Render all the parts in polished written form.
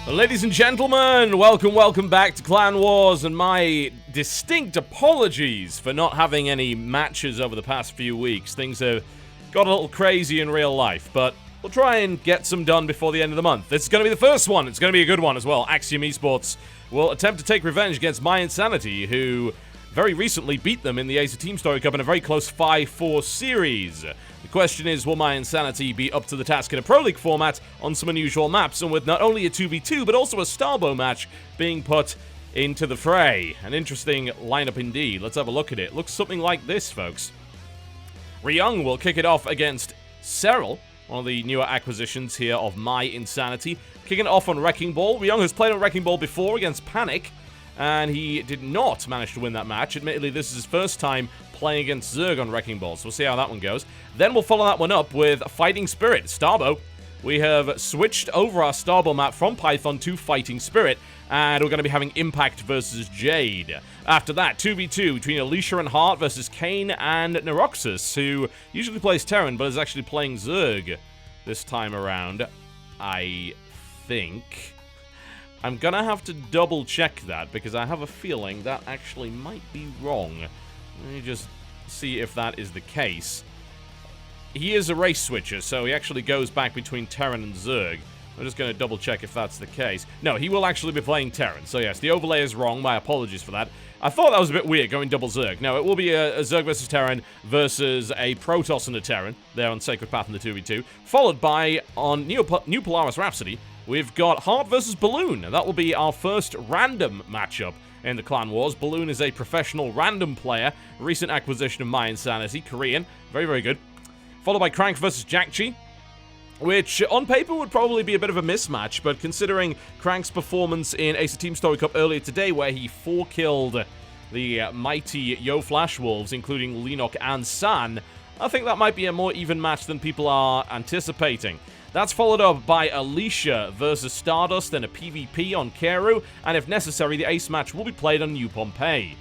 Ladies and gentlemen, welcome back to Clan Wars, and my distinct apologies for not having any matches over the past few weeks. Things have got a little crazy in real life, but we'll try and get some done before the end of the month. This is going to be the first one. It's going to be a good one as well. Axiom eSports will attempt to take revenge against mYinsanity, who very recently beat them in the Ace of Team Story Cup in a very close 5-4 series. The question is, will mYinsanity be up to the task in a Pro League format on some unusual maps, and with not only a 2v2 but also a Starbow match being put into the fray? An interesting lineup indeed. Let's have a look at it. Looks something like this, folks. Ryung will kick it off against Serel, one of the newer acquisitions here of mYinsanity. Kicking it off on Wrecking Ball. Ryung has played on Wrecking Ball before against Panic, and he did not manage to win that match. Admittedly, this is his first time playing against Zerg on Wrecking Ball, so we'll see how that one goes. Then we'll follow that one up with Fighting Spirit, Starbow. We have switched over our Starbow map from Python to Fighting Spirit, and we're going to be having Impact versus Jade. After that, 2v2 between Alicia and Hart versus Kane and Noxus, who usually plays Terran, but is actually playing Zerg this time around, I think. I'm gonna have to double check that, because I have a feeling that actually might be wrong. Let me just see if that is the case. He is a race switcher, so he actually goes back between Terran and Zerg. I'm just going to double check if that's the case. No, he will actually be playing Terran, so yes, the overlay is wrong. My apologies for that. I thought that was a bit weird, going double Zerg. No, it will be a Zerg versus Terran versus a Protoss and a Terran, there on Sacred Path in the 2v2, followed by, on New Polaris Rhapsody, we've got Hart versus Balloon. That will be our first random matchup in the Clan Wars. Balloon is a professional random player, recent acquisition of mYinsanity, Korean, very, very good. Followed by Crank versus Jackchi, which on paper would probably be a bit of a mismatch, but considering Crank's performance in Ace of Team Story Cup earlier today, where he 4-killed the mighty Yo Flash Wolves, including Lenok and San, I think that might be a more even match than people are anticipating. That's followed up by Alicia versus Stardust and a PvP on Keru, and if necessary, the ace match will be played on New Pompeii.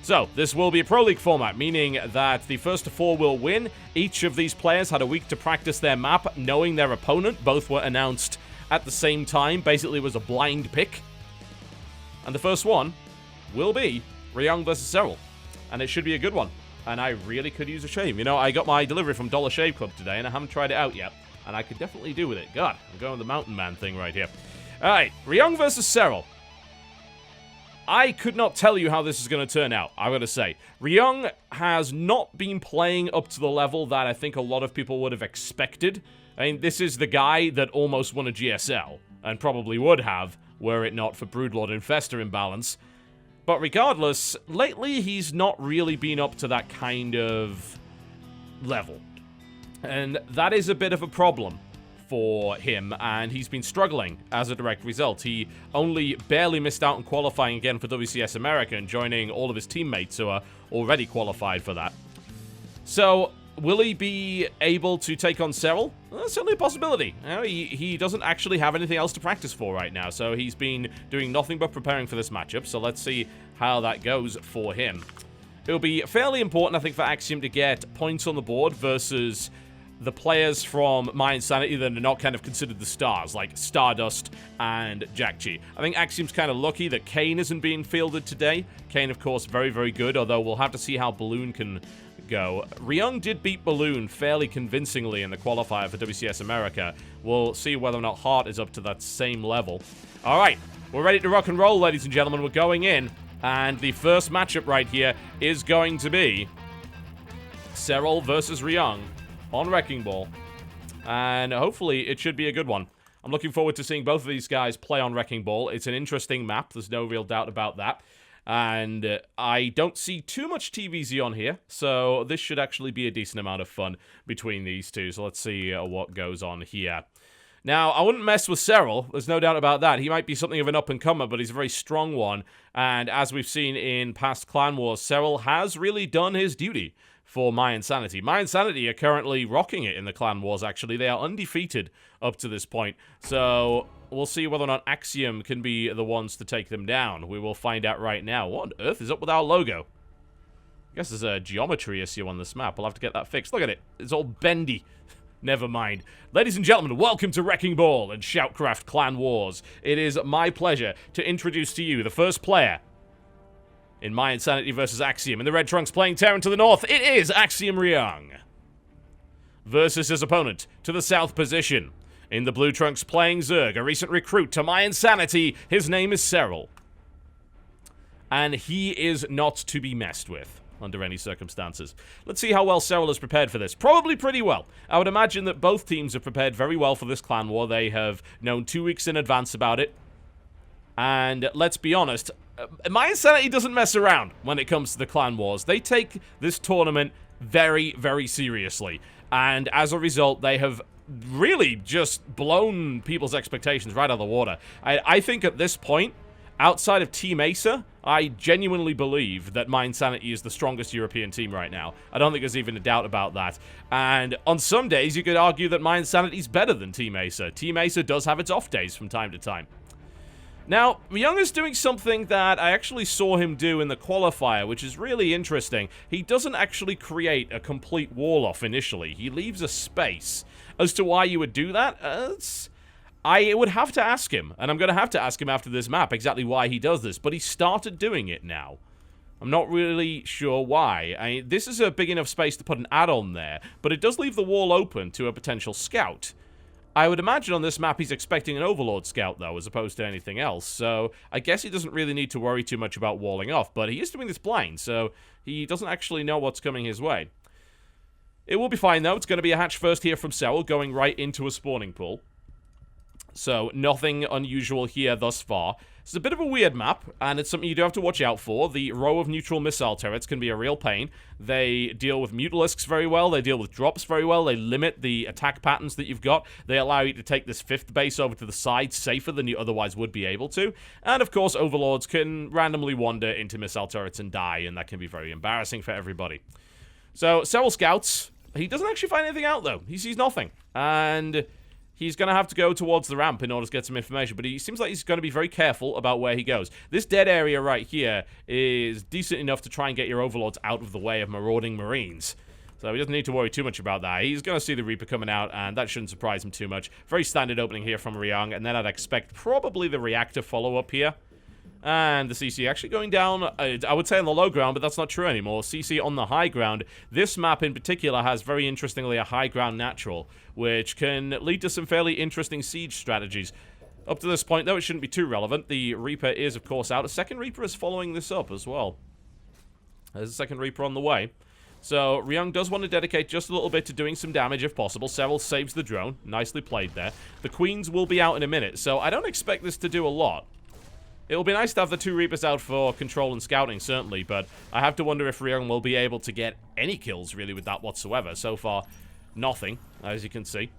So, this will be a Pro League format, meaning that the first to 4 will win. Each of these players had a week to practice their map, knowing their opponent. Both were announced at the same time. Basically, it was a blind pick. And the first one will be Ryung versus Serel. And it should be a good one. And I really could use a shave. You know, I got my delivery from Dollar Shave Club today, and I haven't tried it out yet. And I could definitely do with it. God, I'm going with the Mountain Man thing right here. Alright, Ryung versus Serel. I could not tell you how this is going to turn out, I've got to say. Ryung has not been playing up to the level that I think a lot of people would have expected. I mean, this is the guy that almost won a GSL, and probably would have, were it not for Broodlord Infestor imbalance. But regardless, lately he's not really been up to that kind of level. And that is a bit of a problem for him, and he's been struggling as a direct result. He only barely missed out on qualifying again for WCS America and joining all of his teammates who are already qualified for that. So, will he be able to take on Serel? Well, that's certainly a possibility. You know, he doesn't actually have anything else to practice for right now, so he's been doing nothing but preparing for this matchup, so let's see how that goes for him. It'll be fairly important, I think, for Axiom to get points on the board versus the players from mYinsanity that are not kind of considered the stars, like Stardust and Jackchi. I think Axiom's kind of lucky that Kane isn't being fielded today. Kane, of course, very, very good, although we'll have to see how Balloon can go. Ryung did beat Balloon fairly convincingly in the qualifier for WCS America. We'll see whether or not Hart is up to that same level. All right, we're ready to rock and roll, ladies and gentlemen. We're going in, and the first matchup right here is going to be Serel versus Ryung on Wrecking Ball, and hopefully it should be a good one. I'm looking forward to seeing both of these guys play on Wrecking Ball. It's an interesting map, there's no real doubt about that, and I don't see too much TVZ on here, so this should actually be a decent amount of fun between these two, so let's see what goes on here. Now, I wouldn't mess with Serel, there's no doubt about that. He might be something of an up-and-comer, but he's a very strong one, and as we've seen in past Clan Wars, Serel has really done his duty for mYinsanity. mYinsanity are currently rocking it in the Clan Wars, actually. They are undefeated up to this point. So, we'll see whether or not Axiom can be the ones to take them down. We will find out right now. What on earth is up with our logo? I guess there's a geometry issue on this map. We'll have to get that fixed. Look at it. It's all bendy. Never mind. Ladies and gentlemen, welcome to Wrecking Ball and SHOUTCraft Clan Wars. It is my pleasure to introduce to you the first player in mYinsanity versus Axiom. In the red trunks playing Terran to the north, it is Axiom Ryung. Versus his opponent to the south position. In the blue trunks playing Zerg, a recent recruit to mYinsanity, his name is Serel. And he is not to be messed with under any circumstances. Let's see how well Serel is prepared for this. Probably pretty well. I would imagine that both teams have prepared very well for this clan war. They have known 2 weeks in advance about it. And let's be honest, mYinsanity doesn't mess around when it comes to the clan wars. They take this tournament very, very seriously. And as a result, they have really just blown people's expectations right out of the water. I think at this point, outside of Team Acer, I genuinely believe that mYinsanity is the strongest European team right now. I don't think there's even a doubt about that. And on some days, you could argue that mYinsanity is better than Team Acer. Team Acer does have its off days from time to time. Now, Ryung is doing something that I actually saw him do in the qualifier, which is really interesting. He doesn't actually create a complete wall off initially. He leaves a space. As to why you would do that, I would have to ask him, and I'm going to have to ask him after this map exactly why he does this, but he started doing it now. I'm not really sure why. This is a big enough space to put an add-on there, but it does leave the wall open to a potential scout. I would imagine on this map he's expecting an Overlord scout, though, as opposed to anything else, so I guess he doesn't really need to worry too much about walling off, but he is doing this blind, so he doesn't actually know what's coming his way. It will be fine, though. It's going to be a hatch first here from Serel, going right into a spawning pool. So, nothing unusual here thus far. It's a bit of a weird map, and it's something you do have to watch out for. The row of neutral missile turrets can be a real pain. They deal with mutalisks very well, they deal with drops very well, they limit the attack patterns that you've got. They allow you to take this 5th base over to the side safer than you otherwise would be able to. And, of course, overlords can randomly wander into missile turrets and die, and that can be very embarrassing for everybody. So, Serel scouts. He doesn't actually find anything out, though. He sees nothing. And he's going to have to go towards the ramp in order to get some information, but he seems like he's going to be very careful about where he goes. This dead area right here is decent enough to try and get your overlords out of the way of marauding marines. So he doesn't need to worry too much about that. He's going to see the Reaper coming out, and that shouldn't surprise him too much. Very standard opening here from Ryung, and then I'd expect probably the reactor follow-up here. And the CC actually going down, I would say on the low ground, but that's not true anymore. CC on the high ground. This map in particular has, very interestingly, a high ground natural, which can lead to some fairly interesting siege strategies. Up to this point, though, it shouldn't be too relevant. The Reaper is, of course, out. A second Reaper is following this up as well. There's a second Reaper on the way. So, Ryung does want to dedicate just a little bit to doing some damage if possible. Serel saves the drone. Nicely played there. The Queens will be out in a minute, so I don't expect this to do a lot. It'll be nice to have the 2 Reapers out for control and scouting, certainly, but I have to wonder if Ryung will be able to get any kills, really, with that whatsoever. So far, nothing, as you can see.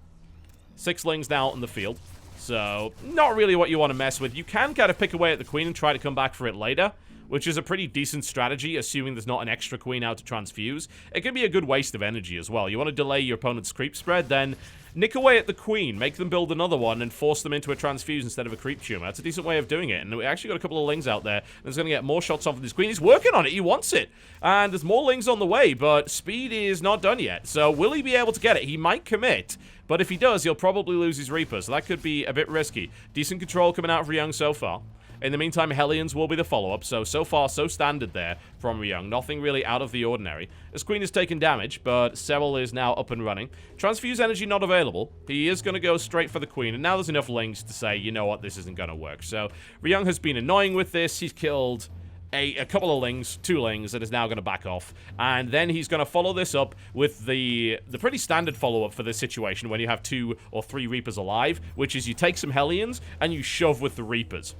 6 lings now in the field, so not really what you want to mess with. You can kind of pick away at the Queen and try to come back for it later, which is a pretty decent strategy, assuming there's not an extra Queen out to transfuse. It can be a good waste of energy as well. You want to delay your opponent's creep spread, then nick away at the Queen, make them build another one, and force them into a transfuse instead of a creep tumor. That's a decent way of doing it, and we actually got a couple of lings out there. That's going to get more shots off of this Queen. He's working on it, he wants it, and there's more lings on the way, but speed is not done yet. So will he be able to get it? He might commit, but if he does, he'll probably lose his Reaper, so that could be a bit risky. Decent control coming out of Ryung so far. In the meantime, Hellions will be the follow-up, so far, so standard there from Ryung. Nothing really out of the ordinary. This Queen has taken damage, but Serel is now up and running. Transfuse energy not available. He is going to go straight for the Queen, and now there's enough lings to say, you know what, this isn't going to work. So, Ryung has been annoying with this. He's killed a couple of lings, 2 lings, and is now going to back off. And then he's going to follow this up with the pretty standard follow-up for this situation when you have 2 or 3 Reapers alive, which is you take some Hellions and you shove with the Reapers.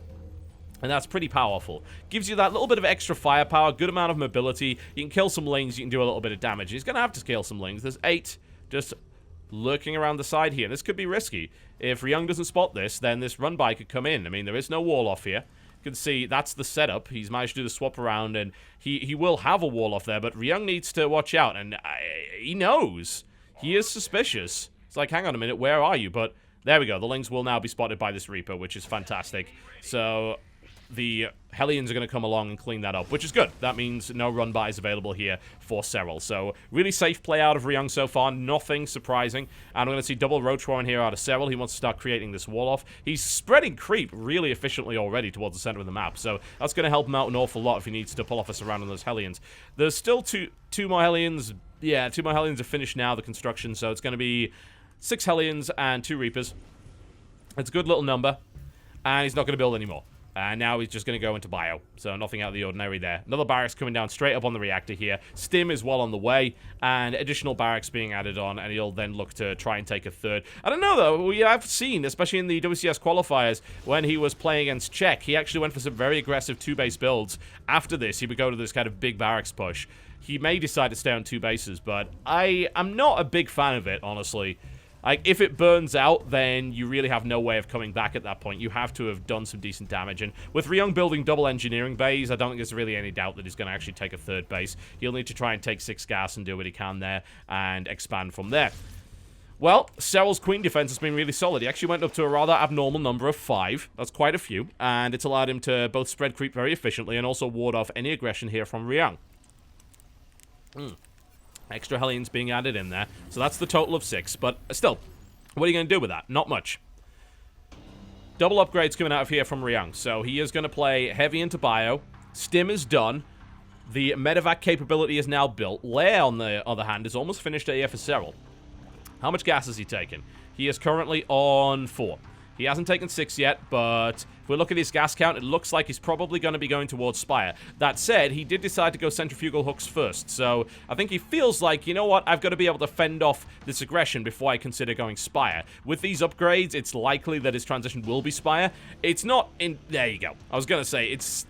And that's pretty powerful. Gives you that little bit of extra firepower, good amount of mobility. You can kill some lings, you can do a little bit of damage. He's going to have to scale some lings. There's 8 just lurking around the side here. This could be risky. If Ryung doesn't spot this, then this run-by could come in. I mean, there is no wall off here. You can see that's the setup. He's managed to do the swap around, and he will have a wall off there, but Ryung needs to watch out, and he knows. He is suspicious. It's like, hang on a minute, where are you? But there we go. The lings will now be spotted by this Reaper, which is fantastic. So the Hellions are going to come along and clean that up, which is good. That means no run-bys available here for Serel. So, really safe play out of Ryung so far. Nothing surprising. And we're going to see double Roach Warren here out of Serel. He wants to start creating this wall off. He's spreading creep really efficiently already towards the center of the map. So, that's going to help him out an awful lot if he needs to pull off a surround on those Hellions. There's still two more Hellions. Yeah, 2 more Hellions are finished now, the construction. So, it's going to be 6 Hellions and 2 Reapers. It's a good little number. And he's not going to build anymore. And now he's just going to go into bio. So nothing out of the ordinary there. Another barracks coming down straight up on the reactor here. Stim is well on the way. And additional barracks being added on. And he'll then look to try and take a third. I don't know, though. We have seen, especially in the WCS qualifiers, when he was playing against Czech, he actually went for some very aggressive 2-base builds. After this, he would go to this kind of big barracks push. He may decide to stay on 2 bases, but I'm not a big fan of it, honestly. Like, if it burns out, then you really have no way of coming back at that point. You have to have done some decent damage. And with Ryung building double engineering bays, I don't think there's really any doubt that he's going to actually take a 3rd base. He'll need to try and take 6 gas and do what he can there and expand from there. Well, Serel's Queen defense has been really solid. He actually went up to a rather abnormal number of 5. That's quite a few. And it's allowed him to both spread creep very efficiently and also ward off any aggression here from Ryung. Extra Hellions being added in there. So that's the total of 6. But still, what are you going to do with that? Not much. Double upgrades coming out of here from Ryung. So he is going to play heavy into bio. Stim is done. The medevac capability is now built. Lair, on the other hand, is almost finished AF for Serel. How much gas has he taken? He is currently on 4. He hasn't taken 6 yet, but if we look at his gas count, it looks like he's probably going to be going towards Spire. That said, he did decide to go centrifugal hooks first, so I think he feels like, you know what, I've got to be able to fend off this aggression before I consider going Spire. With these upgrades, it's likely that his transition will be Spire. It's not in... There you go. I was going to say, it's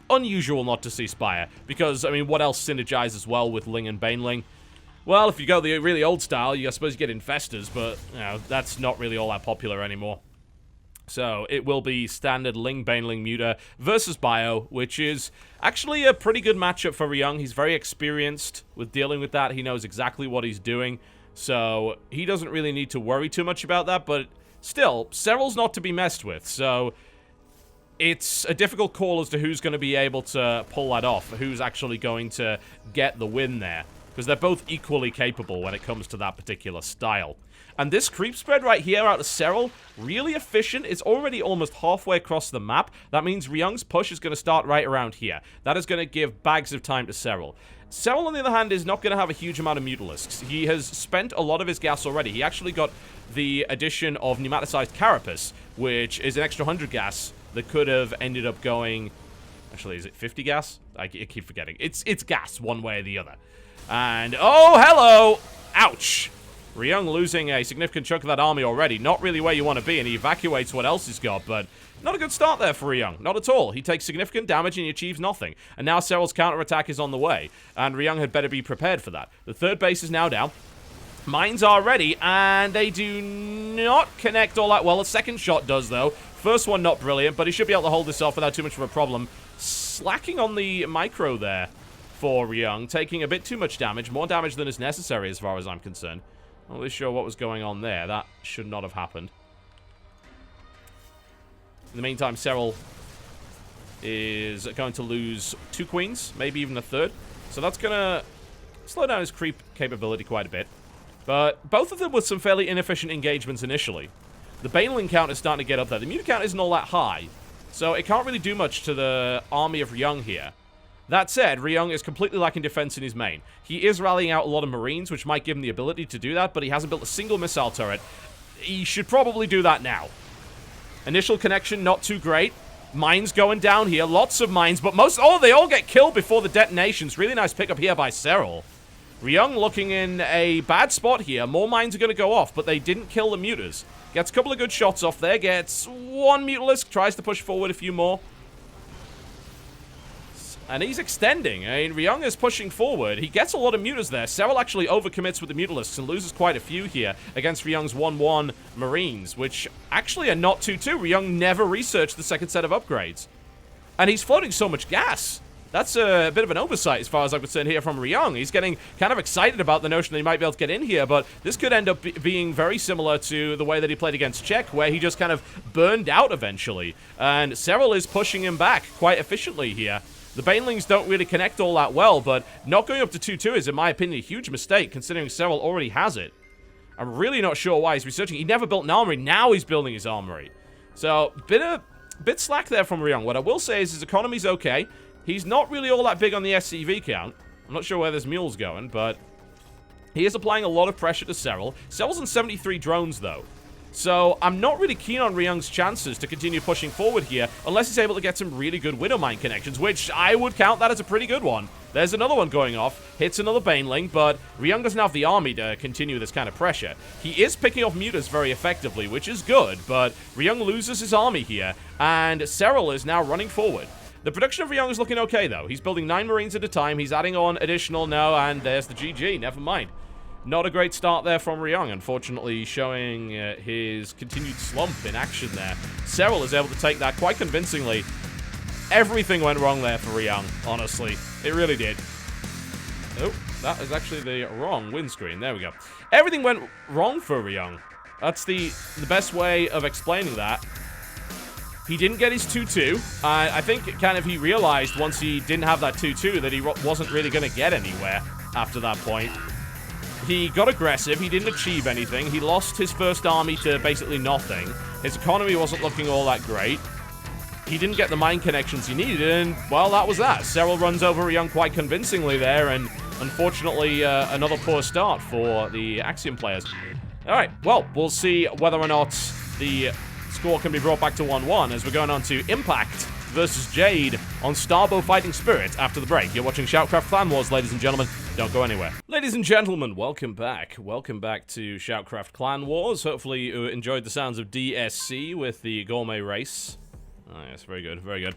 unusual not to see Spire, because, I mean, what else synergizes well with Ling and Baneling? Well, if you go the really old style, I suppose you get Infestors, but, you know, that's not really all that popular anymore. So, it will be standard Ling, Baneling, Muta versus Bio, which is actually a pretty good matchup for Ryung. He's very experienced with dealing with that. He knows exactly what he's doing. So, he doesn't really need to worry too much about that. But still, Serel's not to be messed with. So, it's a difficult call as to who's going to be able to pull that off. Who's actually going to get the win there. Because they're both equally capable when it comes to that particular style. And this creep spread right here out of Serel, really efficient. It's already almost halfway across the map. That means Ryung's push is going to start right around here. That is going to give bags of time to Serel. Serel, on the other hand, is not going to have a huge amount of Mutalisks. He has spent a lot of his gas already. He actually got the addition of Pneumaticized Carapace, which is an extra 100 gas that could have ended up going... Actually, is it 50 gas? I keep forgetting. It's gas one way or the other. And, oh, hello! Ouch! Ryung losing a significant chunk of that army already. Not really where you want to be, and he evacuates what else he's got, but not a good start there for Ryung. Not at all. He takes significant damage and he achieves nothing. And now Serel's counterattack is on the way, and Ryung had better be prepared for that. The 3rd base is now down. Mines are ready, and they do not connect all that well. The 2nd shot does, though. First one not brilliant, but he should be able to hold this off without too much of a problem. Slacking on the micro there for Ryung, taking a bit too much damage. More damage than is necessary as far as I'm concerned. Not really sure what was going on there. That should not have happened. In the meantime, Serel is going to lose 2 queens, maybe even a 3rd. So that's going to slow down his creep capability quite a bit. But both of them with some fairly inefficient engagements initially. The Baneling count is starting to get up there. The Muta count isn't all that high, so it can't really do much to the army of Ryung here. That said, Ryung is completely lacking defense in his main. He is rallying out a lot of Marines, which might give him the ability to do that, but he hasn't built a single missile turret. He should probably do that now. Initial connection, not too great. Mines going down here. Lots of mines, but they all get killed before the detonations. Really nice pickup here by Serel. Ryung looking in a bad spot here. More mines are going to go off, but they didn't kill the mutas. Gets a couple of good shots off there. Gets 1 Mutalisk. Tries to push forward a few more. And he's extending. I mean, Ryung is pushing forward. He gets a lot of mutas there. Serel actually overcommits with the Mutalisks and loses quite a few here against Ryung's 1-1 Marines, which actually are not 2-2. Ryung never researched the 2nd set of upgrades. And he's floating so much gas. That's a bit of an oversight as far as I'm concerned here from Ryung. He's getting kind of excited about the notion that he might be able to get in here, but this could end up being very similar to the way that he played against Czech, where he just kind of burned out eventually. And Serel is pushing him back quite efficiently here. The Banelings don't really connect all that well, but not going up to 2-2 is, in my opinion, a huge mistake, considering Serel already has it. I'm really not sure why he's researching. He never built an armory. Now he's building his armory. So, bit slack there from Ryung. What I will say is his economy's okay. He's not really all that big on the SCV count. I'm not sure where this mule's going, but he is applying a lot of pressure to Serel. Serel's on 73 drones, though. So I'm not really keen on Ryung's chances to continue pushing forward here, unless he's able to get some really good Widowmine connections, which I would count that as a pretty good one. There's another one going off, hits another Baneling, but Ryung doesn't have the army to continue this kind of pressure. He is picking off mutas very effectively, which is good, but Ryung loses his army here, and Serel is now running forward. The production of Ryung is looking okay, though. He's building 9 Marines at a time. He's adding on additional, no, and there's the GG. Never mind. Not a great start there from Ryung, unfortunately, showing his continued slump in action there. Serel is able to take that quite convincingly. Everything went wrong there for Ryung, honestly. It really did. Oh, that is actually the wrong windscreen. There we go. Everything went wrong for Ryung. That's the best way of explaining that. He didn't get his 2-2. I think kind of he realized once he didn't have that 2-2 that he wasn't really going to get anywhere after that point. He got aggressive. He didn't achieve anything. He lost his first army to basically nothing. His economy wasn't looking all that great. He didn't get the mine connections he needed, and, well, that was that. Serel runs over Ryung quite convincingly there, and unfortunately, another poor start for the Axiom players. All right, well, we'll see whether or not the score can be brought back to 1-1 as we're going on to Impact versus Jade on Starbow Fighting Spirit after the break. You're watching SHOUTCraft Clan Wars, ladies and gentlemen. Don't go anywhere. Ladies and gentlemen, welcome back. Welcome back to SHOUTCraft Clan Wars. Hopefully you enjoyed the sounds of DSC with the gourmet race. Oh, yes, very good, very good.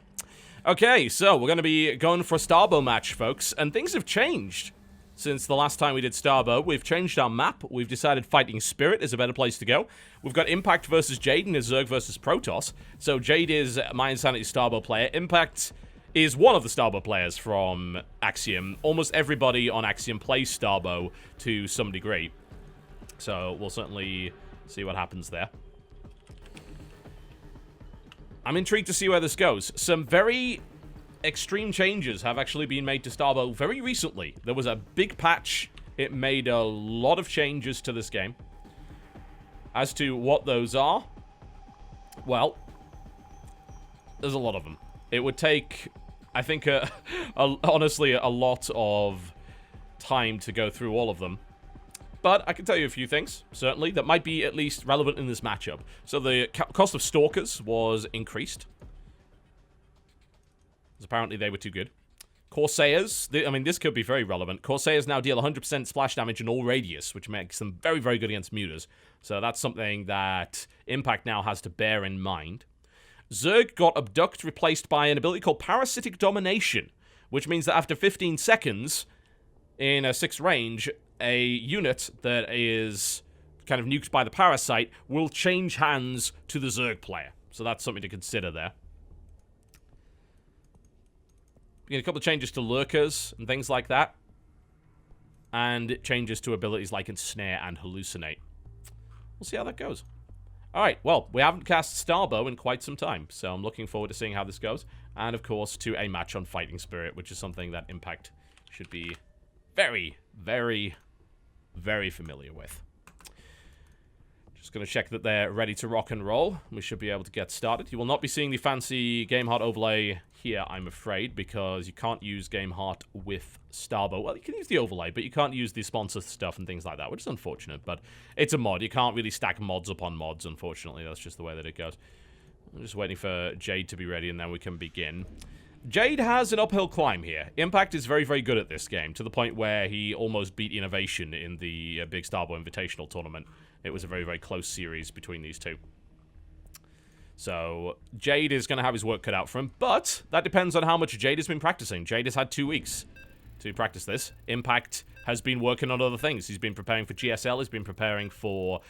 Okay, so we're going to be going for a Starbow match, folks, and things have changed since the last time we did Starbow. We've changed our map. We've decided Fighting Spirit is a better place to go. We've got Impact versus Jade and Zerg versus Protoss. So Jade is mYinsanity Starbow player. Impact is one of the Starbow players from Axiom. Almost everybody on Axiom plays Starbow to some degree. So we'll certainly see what happens there. I'm intrigued to see where this goes. Some very extreme changes have actually been made to Starbow very recently. There was a big patch. It made a lot of changes to this game. As to what those are, well, there's a lot of them. It would take, I think, honestly, a lot of time to go through all of them. But I can tell you a few things, certainly, that might be at least relevant in this matchup. So the cost of Stalkers was increased, because apparently they were too good. Corsairs, I mean, this could be very relevant. Corsairs now deal 100% splash damage in all radius, which makes them very, very good against mutas. So that's something that Impact now has to bear in mind. Zerg got Abduct replaced by an ability called Parasitic Domination, which means that after 15 seconds in a 6 range, a unit that is kind of nuked by the Parasite will change hands to the Zerg player. So that's something to consider there. We get a couple of changes to Lurkers and things like that. And changes to abilities like Ensnare and Hallucinate. We'll see how that goes. Alright, well, we haven't cast Starbow in quite some time, so I'm looking forward to seeing how this goes. And, of course, to a match on Fighting Spirit, which is something that Impact should be very, very, very familiar with. Just going to check that they're ready to rock and roll. We should be able to get started. You will not be seeing the fancy Game Heart overlay here, I'm afraid, because you can't use Game Heart with Starbow. Well, you can use the overlay, but you can't use the sponsor stuff and things like that, which is unfortunate, but it's a mod. You can't really stack mods upon mods, unfortunately. That's just the way that it goes. I'm just waiting for Jade to be ready, and then we can begin. Jade has an uphill climb here. Impact is very, very good at this game, to the point where he almost beat Innovation in the Big Starbow Invitational Tournament. It was a very, very close series between these two. So, Jade is going to have his work cut out for him, but that depends on how much Jade has been practicing. Jade has had 2 weeks to practice this. Impact has been working on other things. He's been preparing for GSL, he's been preparing for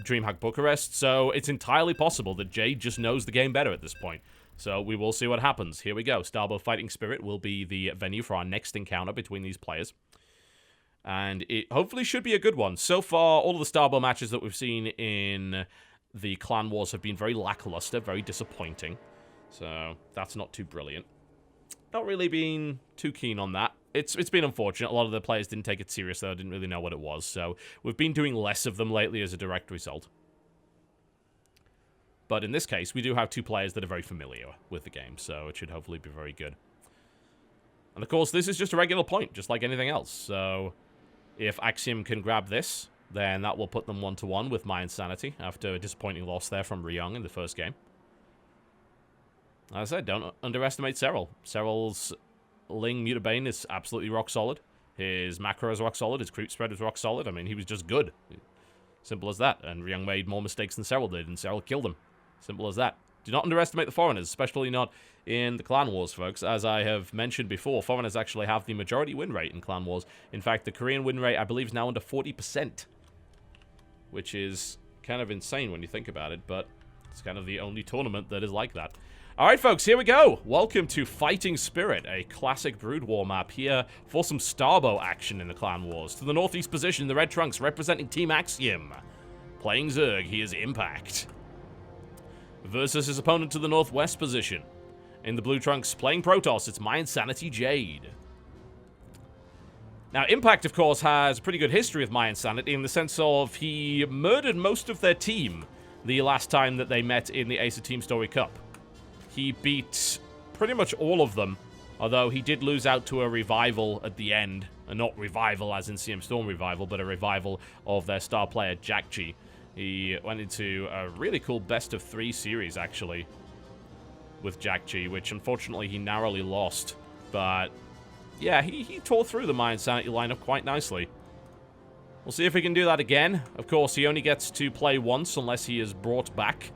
DreamHack Bucharest, so it's entirely possible that Jade just knows the game better at this point. So we will see what happens. Here we go. Starbow Fighting Spirit will be the venue for our next encounter between these players. And it hopefully should be a good one. So far, all of the Starbow matches that we've seen in the Clan Wars have been very lackluster, very disappointing. So that's not too brilliant. Not really been too keen on that. It's been unfortunate. A lot of the players didn't take it serious, though. Didn't really know what it was. So we've been doing less of them lately as a direct result. But in this case, we do have 2 players that are very familiar with the game. So it should hopefully be very good. And of course, this is just a regular point, just like anything else. So if Axiom can grab this, then that will put them 1-1 with mYinsanity after a disappointing loss there from Ryong in the first game. As I said, don't underestimate Serel. Serel's Ling Mutabane is absolutely rock solid. His macro is rock solid. His creep spread is rock solid. I mean, he was just good. Simple as that. And Ryong made more mistakes than Serel did, and Serel killed him. Simple as that. Do not underestimate the foreigners, especially not in the Clan Wars, folks. As I have mentioned before, foreigners actually have the majority win rate in Clan Wars. In fact, the Korean win rate, I believe, is now under 40%. Which is kind of insane when you think about it, but it's kind of the only tournament that is like that. Alright, folks, here we go. Welcome to Fighting Spirit, a classic Brood War map here for some Starbow action in the Clan Wars. To the northeast position, the Red Trunks representing Team Axiom. Playing Zerg, he is Impact. Versus his opponent to the northwest position. In the Blue Trunks, playing Protoss, it's mYinsanity Jade. Now, Impact, of course, has pretty good history with mYinsanity in the sense of he murdered most of their team the last time that they met in the Ace of Team Story Cup. He beat pretty much all of them, although he did lose out to a revival at the end. And not revival as in CM Storm revival, but a revival of their star player, Jackji. He went into a really cool best-of-3 series, actually, with Jackji, which unfortunately he narrowly lost. But yeah, he tore through the mYinsanity lineup quite nicely. We'll see if he can do that again. Of course, he only gets to play once unless he is brought back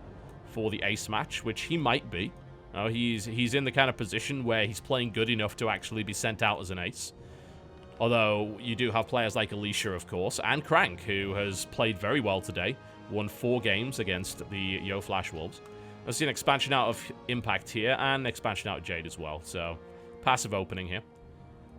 for the ace match, which he might be. He's in the kind of position where he's playing good enough to actually be sent out as an ace. Although, you do have players like Alicia, of course, and Crank, who has played very well today. Won 4 games against the Yo Flash Wolves. I've seen an expansion out of Impact here, and an expansion out of Jade as well. So, passive opening here.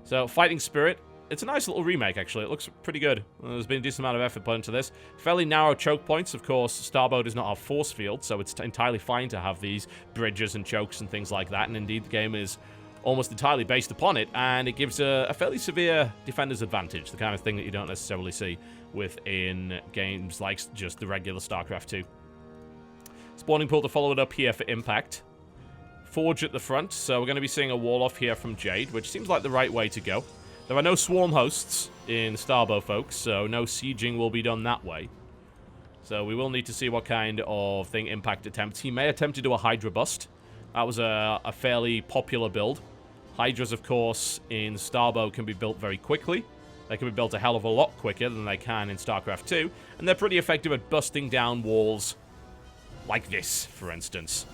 So, Fighting Spirit. It's a nice little remake, actually. It looks pretty good. There's been a decent amount of effort put into this. Fairly narrow choke points. Of course, Starbow does not have force field, so it's entirely fine to have these bridges and chokes and things like that. And indeed, the game is almost entirely based upon it, and it gives a fairly severe defender's advantage, the kind of thing that you don't necessarily see within games like just the regular Starcraft 2. Spawning pool to follow it up here for Impact. Forge at the front, so we're going to be seeing a wall off here from Jade, which seems like the right way to go. There are no swarm hosts in Starbow, folks, so no sieging will be done that way. So we will need to see what kind of thing Impact attempts. He may attempt to do a Hydra bust. That was a fairly popular build. Hydras, of course, in Starbow can be built very quickly. They can be built a hell of a lot quicker than they can in StarCraft 2. And they're pretty effective at busting down walls like this, for instance.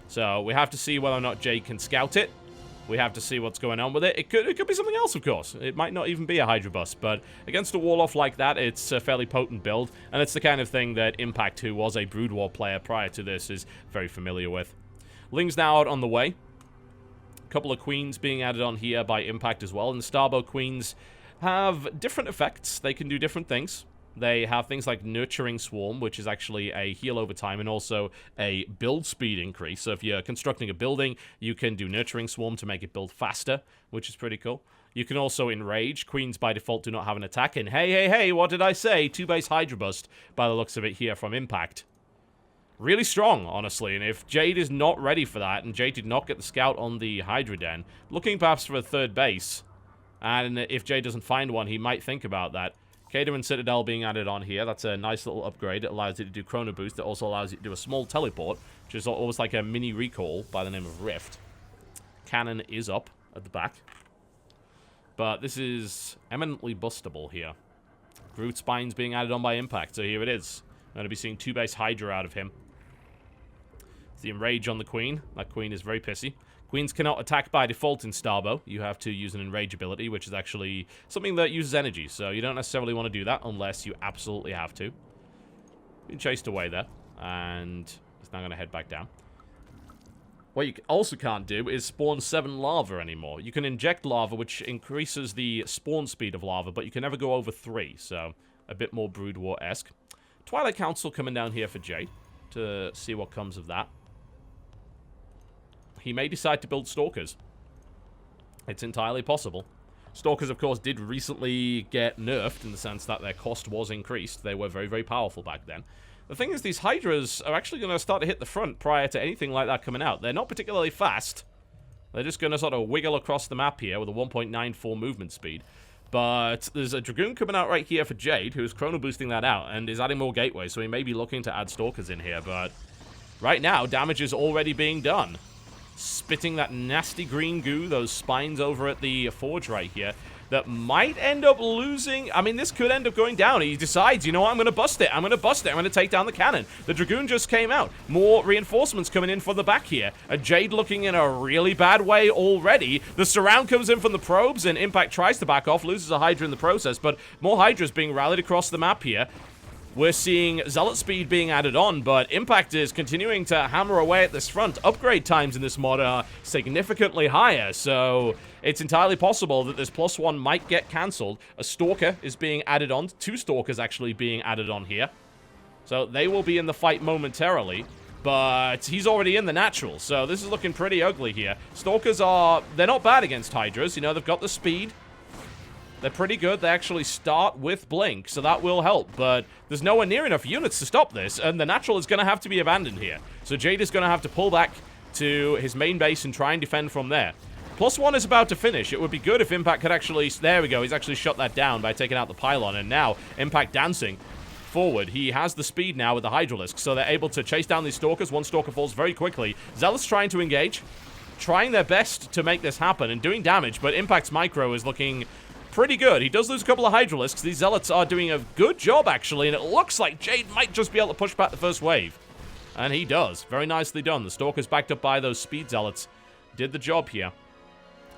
So we have to see whether or not Jade can scout it. We have to see what's going on with it. It could be something else, of course. It might not even be a Hydra bust, but against a wall-off like that, it's a fairly potent build, and it's the kind of thing that Impact, who was a Brood War player prior to this, is very familiar with. Ling's now out on the way. A couple of Queens being added on here by Impact as well, and the Starbow Queens have different effects. They can do different things. They have things like Nurturing Swarm, which is actually a heal over time and also a build speed increase. So if you're constructing a building, you can do Nurturing Swarm to make it build faster, which is pretty cool. You can also Enrage. Queens by default do not have an attack. And hey, what did I say? 2-base Hydra Bust by the looks of it here from Impact. Really strong, honestly. And if Jade is not ready for that, and Jade did not get the scout on the Hydra Den, looking perhaps for a 3rd base, and if Jade doesn't find one, he might think about that. Kader and Citadel being added on here. That's a nice little upgrade. It allows you to do Chrono Boost. It also allows you to do a small teleport, which is almost like a mini recall by the name of Rift. Cannon is up at the back. But this is eminently bustable here. Groot Spines being added on by Impact, so here it is. I'm going to be seeing 2-base Hydra out of him. It's the Enrage on the Queen. That Queen is very pissy. Queens cannot attack by default in Starbow. You have to use an Enrage ability, which is actually something that uses energy. So you don't necessarily want to do that unless you absolutely have to. Being chased away there. And he's now going to head back down. What you also can't do is spawn 7 lava anymore. You can inject lava, which increases the spawn speed of lava, but you can never go over 3, so a bit more Brood War-esque. Twilight Council coming down here for Jade to see what comes of that. He may decide to build Stalkers. It's entirely possible. Stalkers, of course, did recently get nerfed in the sense that their cost was increased. They were very, very powerful back then. The thing is, these Hydras are actually going to start to hit the front prior to anything like that coming out. They're not particularly fast. They're just going to sort of wiggle across the map here with a 1.94 movement speed. But there's a Dragoon coming out right here for Jade, who's chrono boosting that out and is adding more gateways, so he may be looking to add Stalkers in here. But right now, damage is already being done. Spitting that nasty green goo, those spines over at the forge right here, that might end up losing. I mean, this could end up going down. He decides, you know what, I'm going to bust it. I'm going to bust it. I'm going to take down the cannon. The Dragoon just came out. More reinforcements coming in from the back here. A Jade looking in a really bad way already. The surround comes in from the probes, and Impact tries to back off, loses a Hydra in the process, but more Hydras being rallied across the map here. We're seeing Zealot speed being added on, but Impact is continuing to hammer away at this front. Upgrade times in this mod are significantly higher, so it's entirely possible that this +1 might get cancelled. A Stalker is being added on. 2 Stalkers actually being added on here. So they will be in the fight momentarily, but he's already in the natural, so this is looking pretty ugly here. Stalkers they're not bad against Hydras. You know, they've got the speed. They're pretty good. They actually start with Blink, so that will help. But there's nowhere near enough units to stop this, and the natural is going to have to be abandoned here. So Jade is going to have to pull back to his main base and try and defend from there. +1 is about to finish. It would be good if Impact could actually... There we go. He's actually shut that down by taking out the pylon, and now Impact dancing forward. He has the speed now with the Hydralisk, so they're able to chase down these Stalkers. One Stalker falls very quickly. Zealot's trying to engage, trying their best to make this happen and doing damage, but Impact's micro is looking pretty good. He does lose a couple of Hydralisks. These Zealots are doing a good job, actually, and it looks like Jade might just be able to push back the first wave. And he does. Very nicely done. The Stalkers backed up by those Speed Zealots did the job here.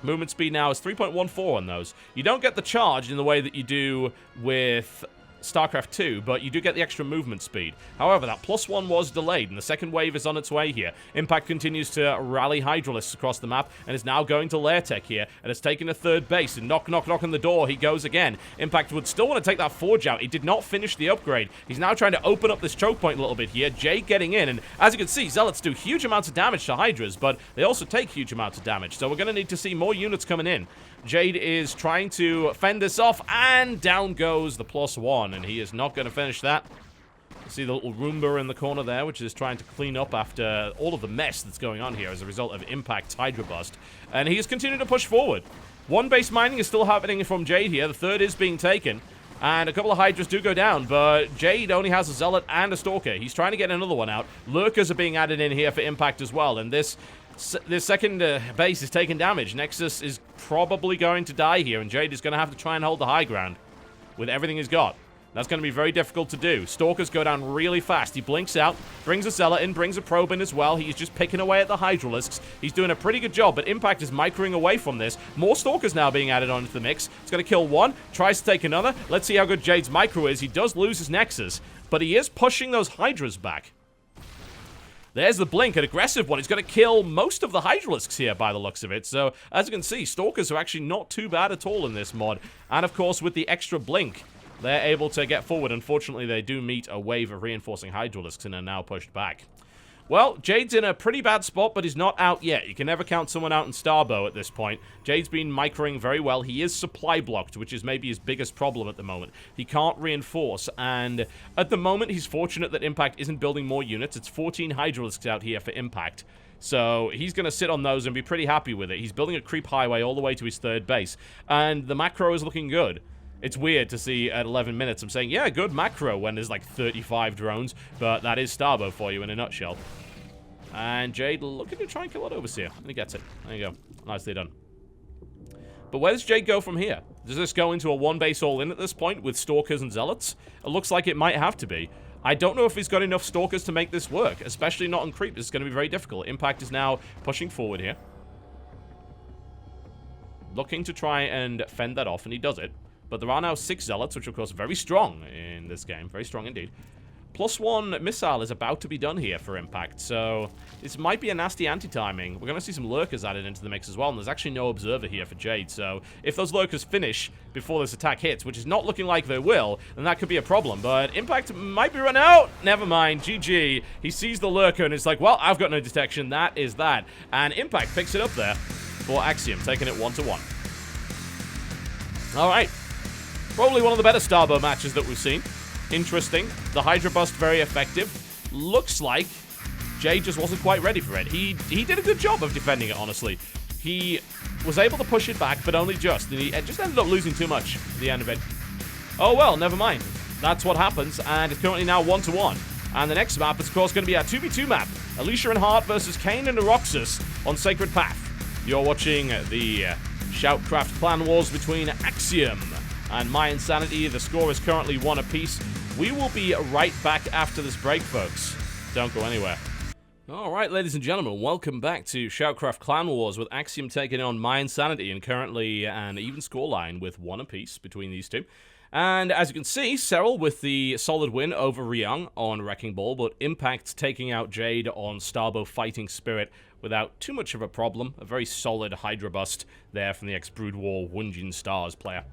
Movement speed now is 3.14 on those. You don't get the charge in the way that you do with Starcraft 2, but you do get the extra movement speed. However, that +1 was delayed, and the second wave is on its way here. Impact continues to rally Hydralisks across the map, and is now going to Lair Tech here, and it's taking a third base, and knock, knock, knock on the door. He goes again. Impact would still want to take that Forge out. He did not finish the upgrade. He's now trying to open up this choke point a little bit here. Jade getting in, and as you can see, Zealots do huge amounts of damage to Hydras, but they also take huge amounts of damage, so we're going to need to see more units coming in. Jade is trying to fend this off, and down goes the +1, and he is not going to finish that. See the little Roomba in the corner there, which is trying to clean up after all of the mess that's going on here as a result of Impact's Hydra Bust. And he is continuing to push forward. One base mining is still happening from Jade here. The third is being taken, and a couple of Hydras do go down, but Jade only has a Zealot and a Stalker. He's trying to get another one out. Lurkers are being added in here for Impact as well, and this second base is taking damage. Nexus is probably going to die here, and Jade is going to have to try and hold the high ground with everything he's got. That's going to be very difficult to do. Stalkers go down really fast. He blinks out, brings a Zealot in, brings a Probe in as well. He's just picking away at the Hydralisks. He's doing a pretty good job, but Impact is microing away from this. More Stalkers now being added onto the mix. It's going to kill one, tries to take another. Let's see how good Jade's micro is. He does lose his Nexus, but he is pushing those Hydras back. There's the blink, an aggressive one. He's going to kill most of the Hydralisks here by the looks of it. So, as you can see, Stalkers are actually not too bad at all in this mod. And, of course, with the extra blink, they're able to get forward. Unfortunately, they do meet a wave of reinforcing Hydralisks and are now pushed back. Well, Jade's in a pretty bad spot, but he's not out yet. You can never count someone out in Starbow at this point. Jade's been microing very well. He is supply blocked, which is maybe his biggest problem at the moment. He can't reinforce, and at the moment, he's fortunate that Impact isn't building more units. It's 14 Hydralisks out here for Impact. So he's going to sit on those and be pretty happy with it. He's building a creep highway all the way to his third base, and the macro is looking good. It's weird to see at 11 minutes I'm saying, yeah, good macro when there's like 35 drones, but that is Starbow for you in a nutshell. And Jade looking to try and kill that Overseer, and he gets it. There you go. Nicely done. But where does Jade go from here? Does this go into a one-base all-in at this point with Stalkers and Zealots? It looks like it might have to be. I don't know if he's got enough Stalkers to make this work, especially not on creep. This is going to be very difficult. Impact is now pushing forward here, looking to try and fend that off, and he does it. But there are now 6 Zealots, which of course are very strong in this game. Very strong indeed. +1 missile is about to be done here for Impact, so this might be a nasty anti-timing. We're going to see some lurkers added into the mix as well, and there's actually no observer here for Jade, so if those lurkers finish before this attack hits, which is not looking like they will, then that could be a problem, but Impact might be run out. Never mind, GG. He sees the lurker and it's like, well, I've got no detection, that is that. And Impact picks it up there for Axiom, taking it 1-1. Alright. Probably one of the better Starbow matches that we've seen. Interesting. The Hydra Bust very effective. Looks like Jade just wasn't quite ready for it. He did a good job of defending it, honestly. He was able to push it back, but only just. And he just ended up losing too much at the end of it. Oh well, never mind. That's what happens, and it's currently now 1-1. And the next map is, of course, going to be our 2v2 map. Alicia and Hart versus Kane and Noxus on Sacred Path. You're watching the SHOUTCraft Clan Wars between Axiom and mYinsanity. The score is currently 1 apiece. We will be right back after this break, folks. Don't go anywhere. Alright, ladies and gentlemen, welcome back to SHOUTCraft Clan Wars with Axiom taking on mYinsanity, and currently an even scoreline with 1 apiece between these two. And as you can see, Serel with the solid win over Ryung on Wrecking Ball, but Impact taking out Jade on Starbow Fighting Spirit without too much of a problem. A very solid Hydra Bust there from the ex-Brood War Wunjin Stars player.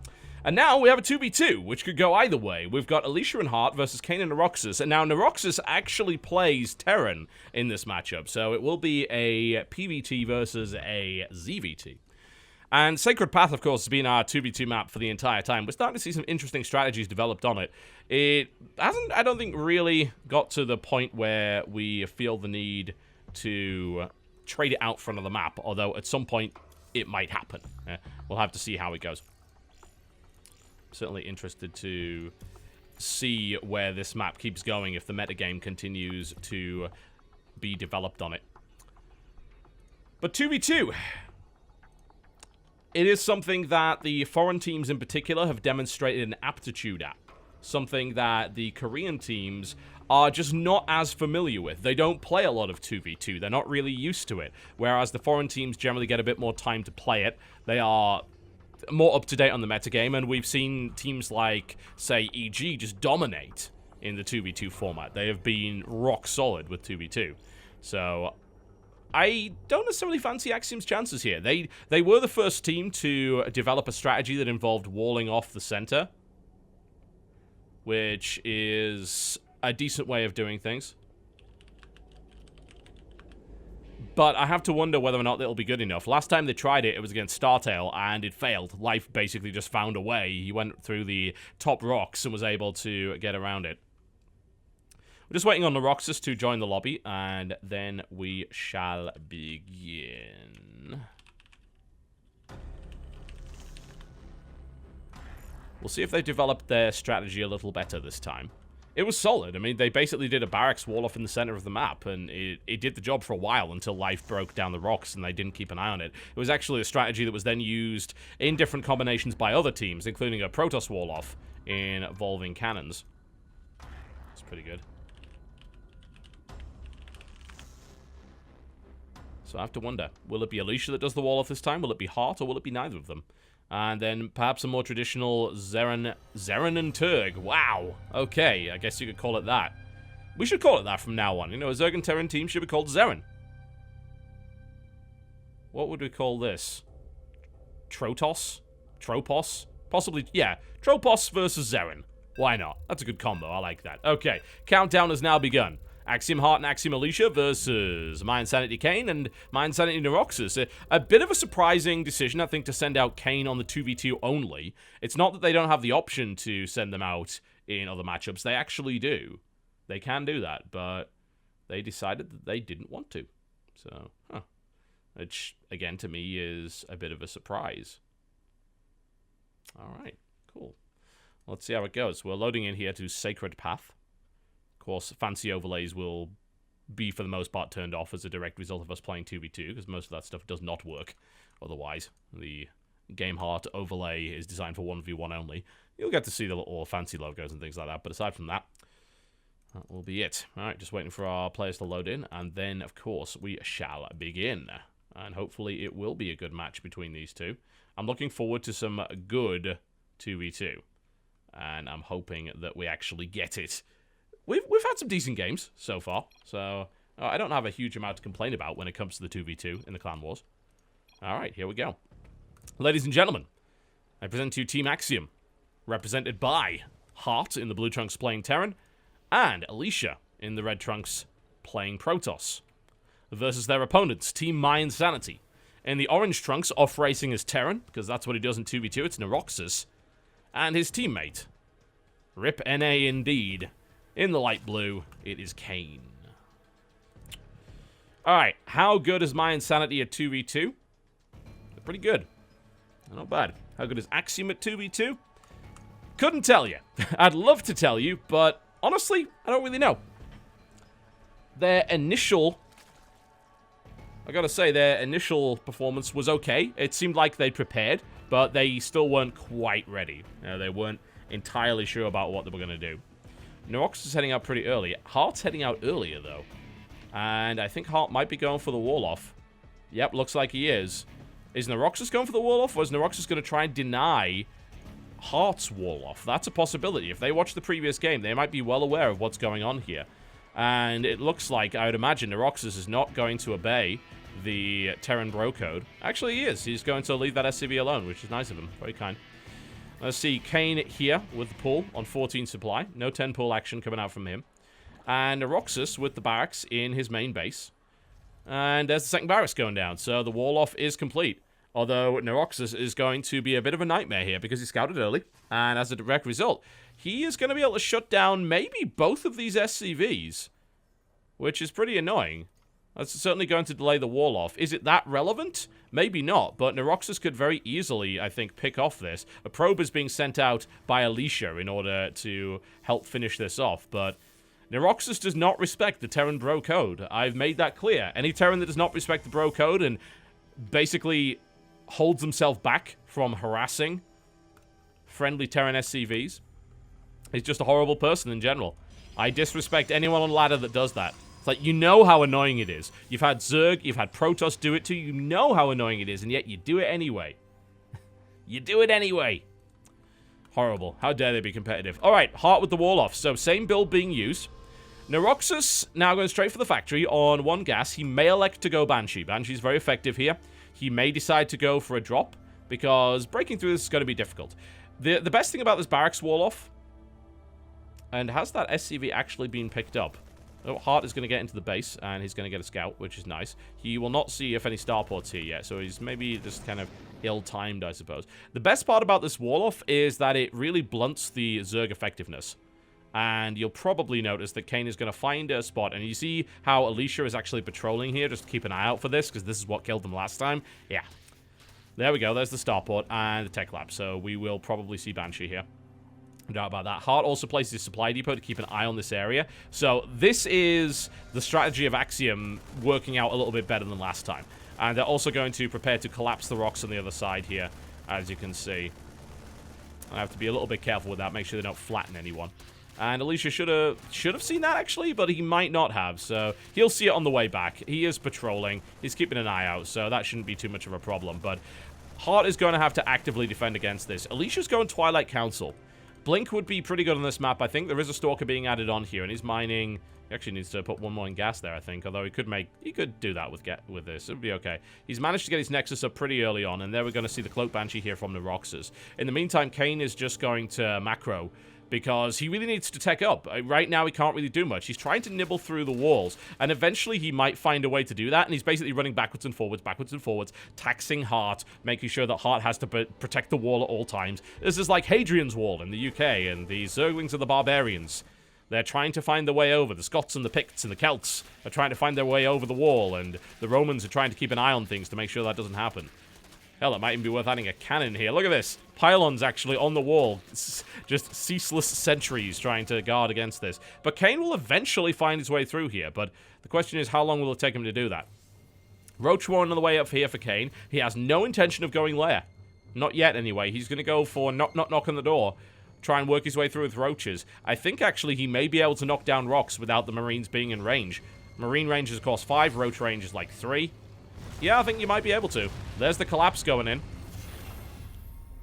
And now we have a 2v2, which could go either way. We've got Alicia and Hart versus Kane and Noxus, and now Noxus actually plays Terran in this matchup, so it will be a PvT versus a ZVT. And Sacred Path, of course, has been our 2v2 map for the entire time. We're starting to see some interesting strategies developed on it. It hasn't, I don't think, really got to the point where we feel the need to trade it out front of the map, although at some point it might happen. We'll have to see how it goes. Certainly interested to see where this map keeps going if the metagame continues to be developed on it. But 2v2, it is something that the foreign teams in particular have demonstrated an aptitude at. Something that the Korean teams are just not as familiar with. They don't play a lot of 2v2. They're not really used to it. Whereas the foreign teams generally get a bit more time to play it. They are more up-to-date on the metagame, and we've seen teams like, say, EG just dominate in the 2v2 format. They have been rock solid with 2v2. So I don't necessarily fancy Axiom's chances here. They were the first team to develop a strategy that involved walling off the center, which is a decent way of doing things. But I have to wonder whether or not it'll be good enough. Last time they tried it, it was against Startail, and it failed. Life basically just found a way. He went through the top rocks and was able to get around it. We're just waiting on the Noxus to join the lobby, and then we shall begin. We'll see if they developed their strategy a little better this time. It was solid. I mean, they basically did a barracks wall off in the center of the map, and it did the job for a while until life broke down the rocks and they didn't keep an eye on it. It was actually a strategy that was then used in different combinations by other teams, including a Protoss wall off involving cannons. It's pretty good. So I have to wonder, will it be Alicia that does the wall off this time? Will it be Hart, or will it be neither of them? And then perhaps a more traditional Zeren and Turg. Wow. Okay, I guess you could call it that. We should call it that from now on. You know, a Zerg and Terran team should be called Zeren. What would we call this? Trotos? Tropos? Possibly, yeah. Tropos versus Zeren. Why not? That's a good combo. I like that. Okay, countdown has now begun. Axiom Hart and Axiom Alicia versus mYinsanity Kane and mYinsanity Noxus. A bit of a surprising decision, I think, to send out Kane on the 2v2 only. It's not that they don't have the option to send them out in other matchups. They actually do. They can do that, but they decided that they didn't want to. So, which, again, to me is a bit of a surprise. All right, cool. Let's see how it goes. We're loading in here to Sacred Path. Of course, fancy overlays will be, for the most part, turned off as a direct result of us playing 2v2, because most of that stuff does not work otherwise. The Game Heart overlay is designed for 1v1 only. You'll get to see the little fancy logos and things like that, but aside from that, that will be it. Alright, just waiting for our players to load in, and then, of course, we shall begin. And hopefully it will be a good match between these two. I'm looking forward to some good 2v2, and I'm hoping that we actually get it. we've had some decent games so far. So I don't have a huge amount to complain about when it comes to the 2v2 in the Clan Wars. All right, here we go. Ladies and gentlemen, I present to you Team Axiom, represented by Hart in the blue trunks playing Terran, and Alicia in the red trunks playing Protoss, versus their opponents, Team mYinsanity. In the orange trunks, off-racing as Terran, because that's what he does in 2v2, it's Noxus, and his teammate, Rip NA indeed. In the light blue, it is Kane. Alright, how good is mYinsanity at 2v2? Pretty good. Not bad. How good is Axiom at 2v2? Couldn't tell you. I'd love to tell you, but honestly, I don't really know. Their initial... I gotta say, their initial performance was okay. It seemed like they prepared, but they still weren't quite ready. They weren't entirely sure about what they were gonna do. Noxus is heading out pretty early. Hart's heading out earlier, though. And I think Hart might be going for the wall-off. Yep, looks like he is. Is Noxus going for the wall-off, or is Noxus going to try and deny Hart's wall-off? That's a possibility. If they watch the previous game, they might be well aware of what's going on here. And it looks like, I would imagine, Noxus is not going to obey the Terran bro code. Actually, he is. He's going to leave that SCV alone, which is nice of him. Very kind. Let's see, Kane here with the pull on 14 supply. No 10 pull action coming out from him. And Noxus with the barracks in his main base. And there's the second barracks going down, so the wall-off is complete. Although Noxus is going to be a bit of a nightmare here because he scouted early. And as a direct result, he is going to be able to shut down maybe both of these SCVs. Which is pretty annoying. That's certainly going to delay the wall-off. Is it that relevant? Maybe not, but Noxus could very easily, I think, pick off this. A probe is being sent out by Alicia in order to help finish this off, but Noxus does not respect the Terran bro code. I've made that clear. Any Terran that does not respect the bro code and basically holds himself back from harassing friendly Terran SCVs is just a horrible person in general. I disrespect anyone on ladder that does that. It's like, you know how annoying it is. You've had Zerg, you've had Protoss do it too, you know how annoying it is, and yet you do it anyway. You do it anyway. Horrible. How dare they be competitive. Alright, Hart with the wall off. So, same build being used. Noxus now going straight for the factory on one gas. He may elect to go Banshee. Banshee's very effective here. He may decide to go for a drop, because breaking through this is going to be difficult. The best thing about this barracks wall off, and has that SCV actually been picked up? Oh, Hart is going to get into the base, and he's going to get a scout, which is nice. He will not see if any starports here yet, so he's maybe just kind of ill-timed, I suppose. The best part about this wall-off is that it really blunts the Zerg effectiveness. And you'll probably notice that Kane is going to find a spot, and you see how Alicia is actually patrolling here. Just keep an eye out for this, because this is what killed them last time. Yeah. There we go. There's the starport and the tech lab, so we will probably see Banshee here. No doubt about that. Hart also places his supply depot to keep an eye on this area. So this is the strategy of Axiom working out a little bit better than last time. And they're also going to prepare to collapse the rocks on the other side here, as you can see. I have to be a little bit careful with that, make sure they don't flatten anyone. And Alicia should have seen that, actually, but he might not have, so he'll see it on the way back. He is patrolling. He's keeping an eye out, so that shouldn't be too much of a problem. But Hart is going to have to actively defend against this. Alicia's going Twilight Council. Blink would be pretty good on this map. I think there is a Stalker being added on here, and he's mining. He actually needs to put one more in gas there, I think, although he could do that with this. It would be okay. He's managed to get his Nexus up pretty early on, and there we're going to see the Cloak Banshee here from the Noxus. In the meantime, Kane is just going to macro, because he really needs to tech up. Right now, he can't really do much. He's trying to nibble through the walls, and eventually he might find a way to do that, and he's basically running backwards and forwards, taxing Hart, making sure that Hart has to protect the wall at all times. This is like Hadrian's Wall in the UK, and the Zerglings are the barbarians. They're trying to find their way over. The Scots and the Picts and the Celts are trying to find their way over the wall, and the Romans are trying to keep an eye on things to make sure that doesn't happen. Hell, it might even be worth adding a cannon here. Look at this. Pylons actually on the wall. It's just ceaseless sentries trying to guard against this. But Kane will eventually find his way through here. But the question is, how long will it take him to do that? Roach Warren on the way up here for Kane. He has no intention of going lair. Not yet, anyway. He's going to go for knock on the door. Try and work his way through with roaches. I think, actually, he may be able to knock down rocks without the Marines being in range. Marine range is, of course, 5. Roach range is, like, 3. Yeah, I think you might be able to. There's the collapse going in.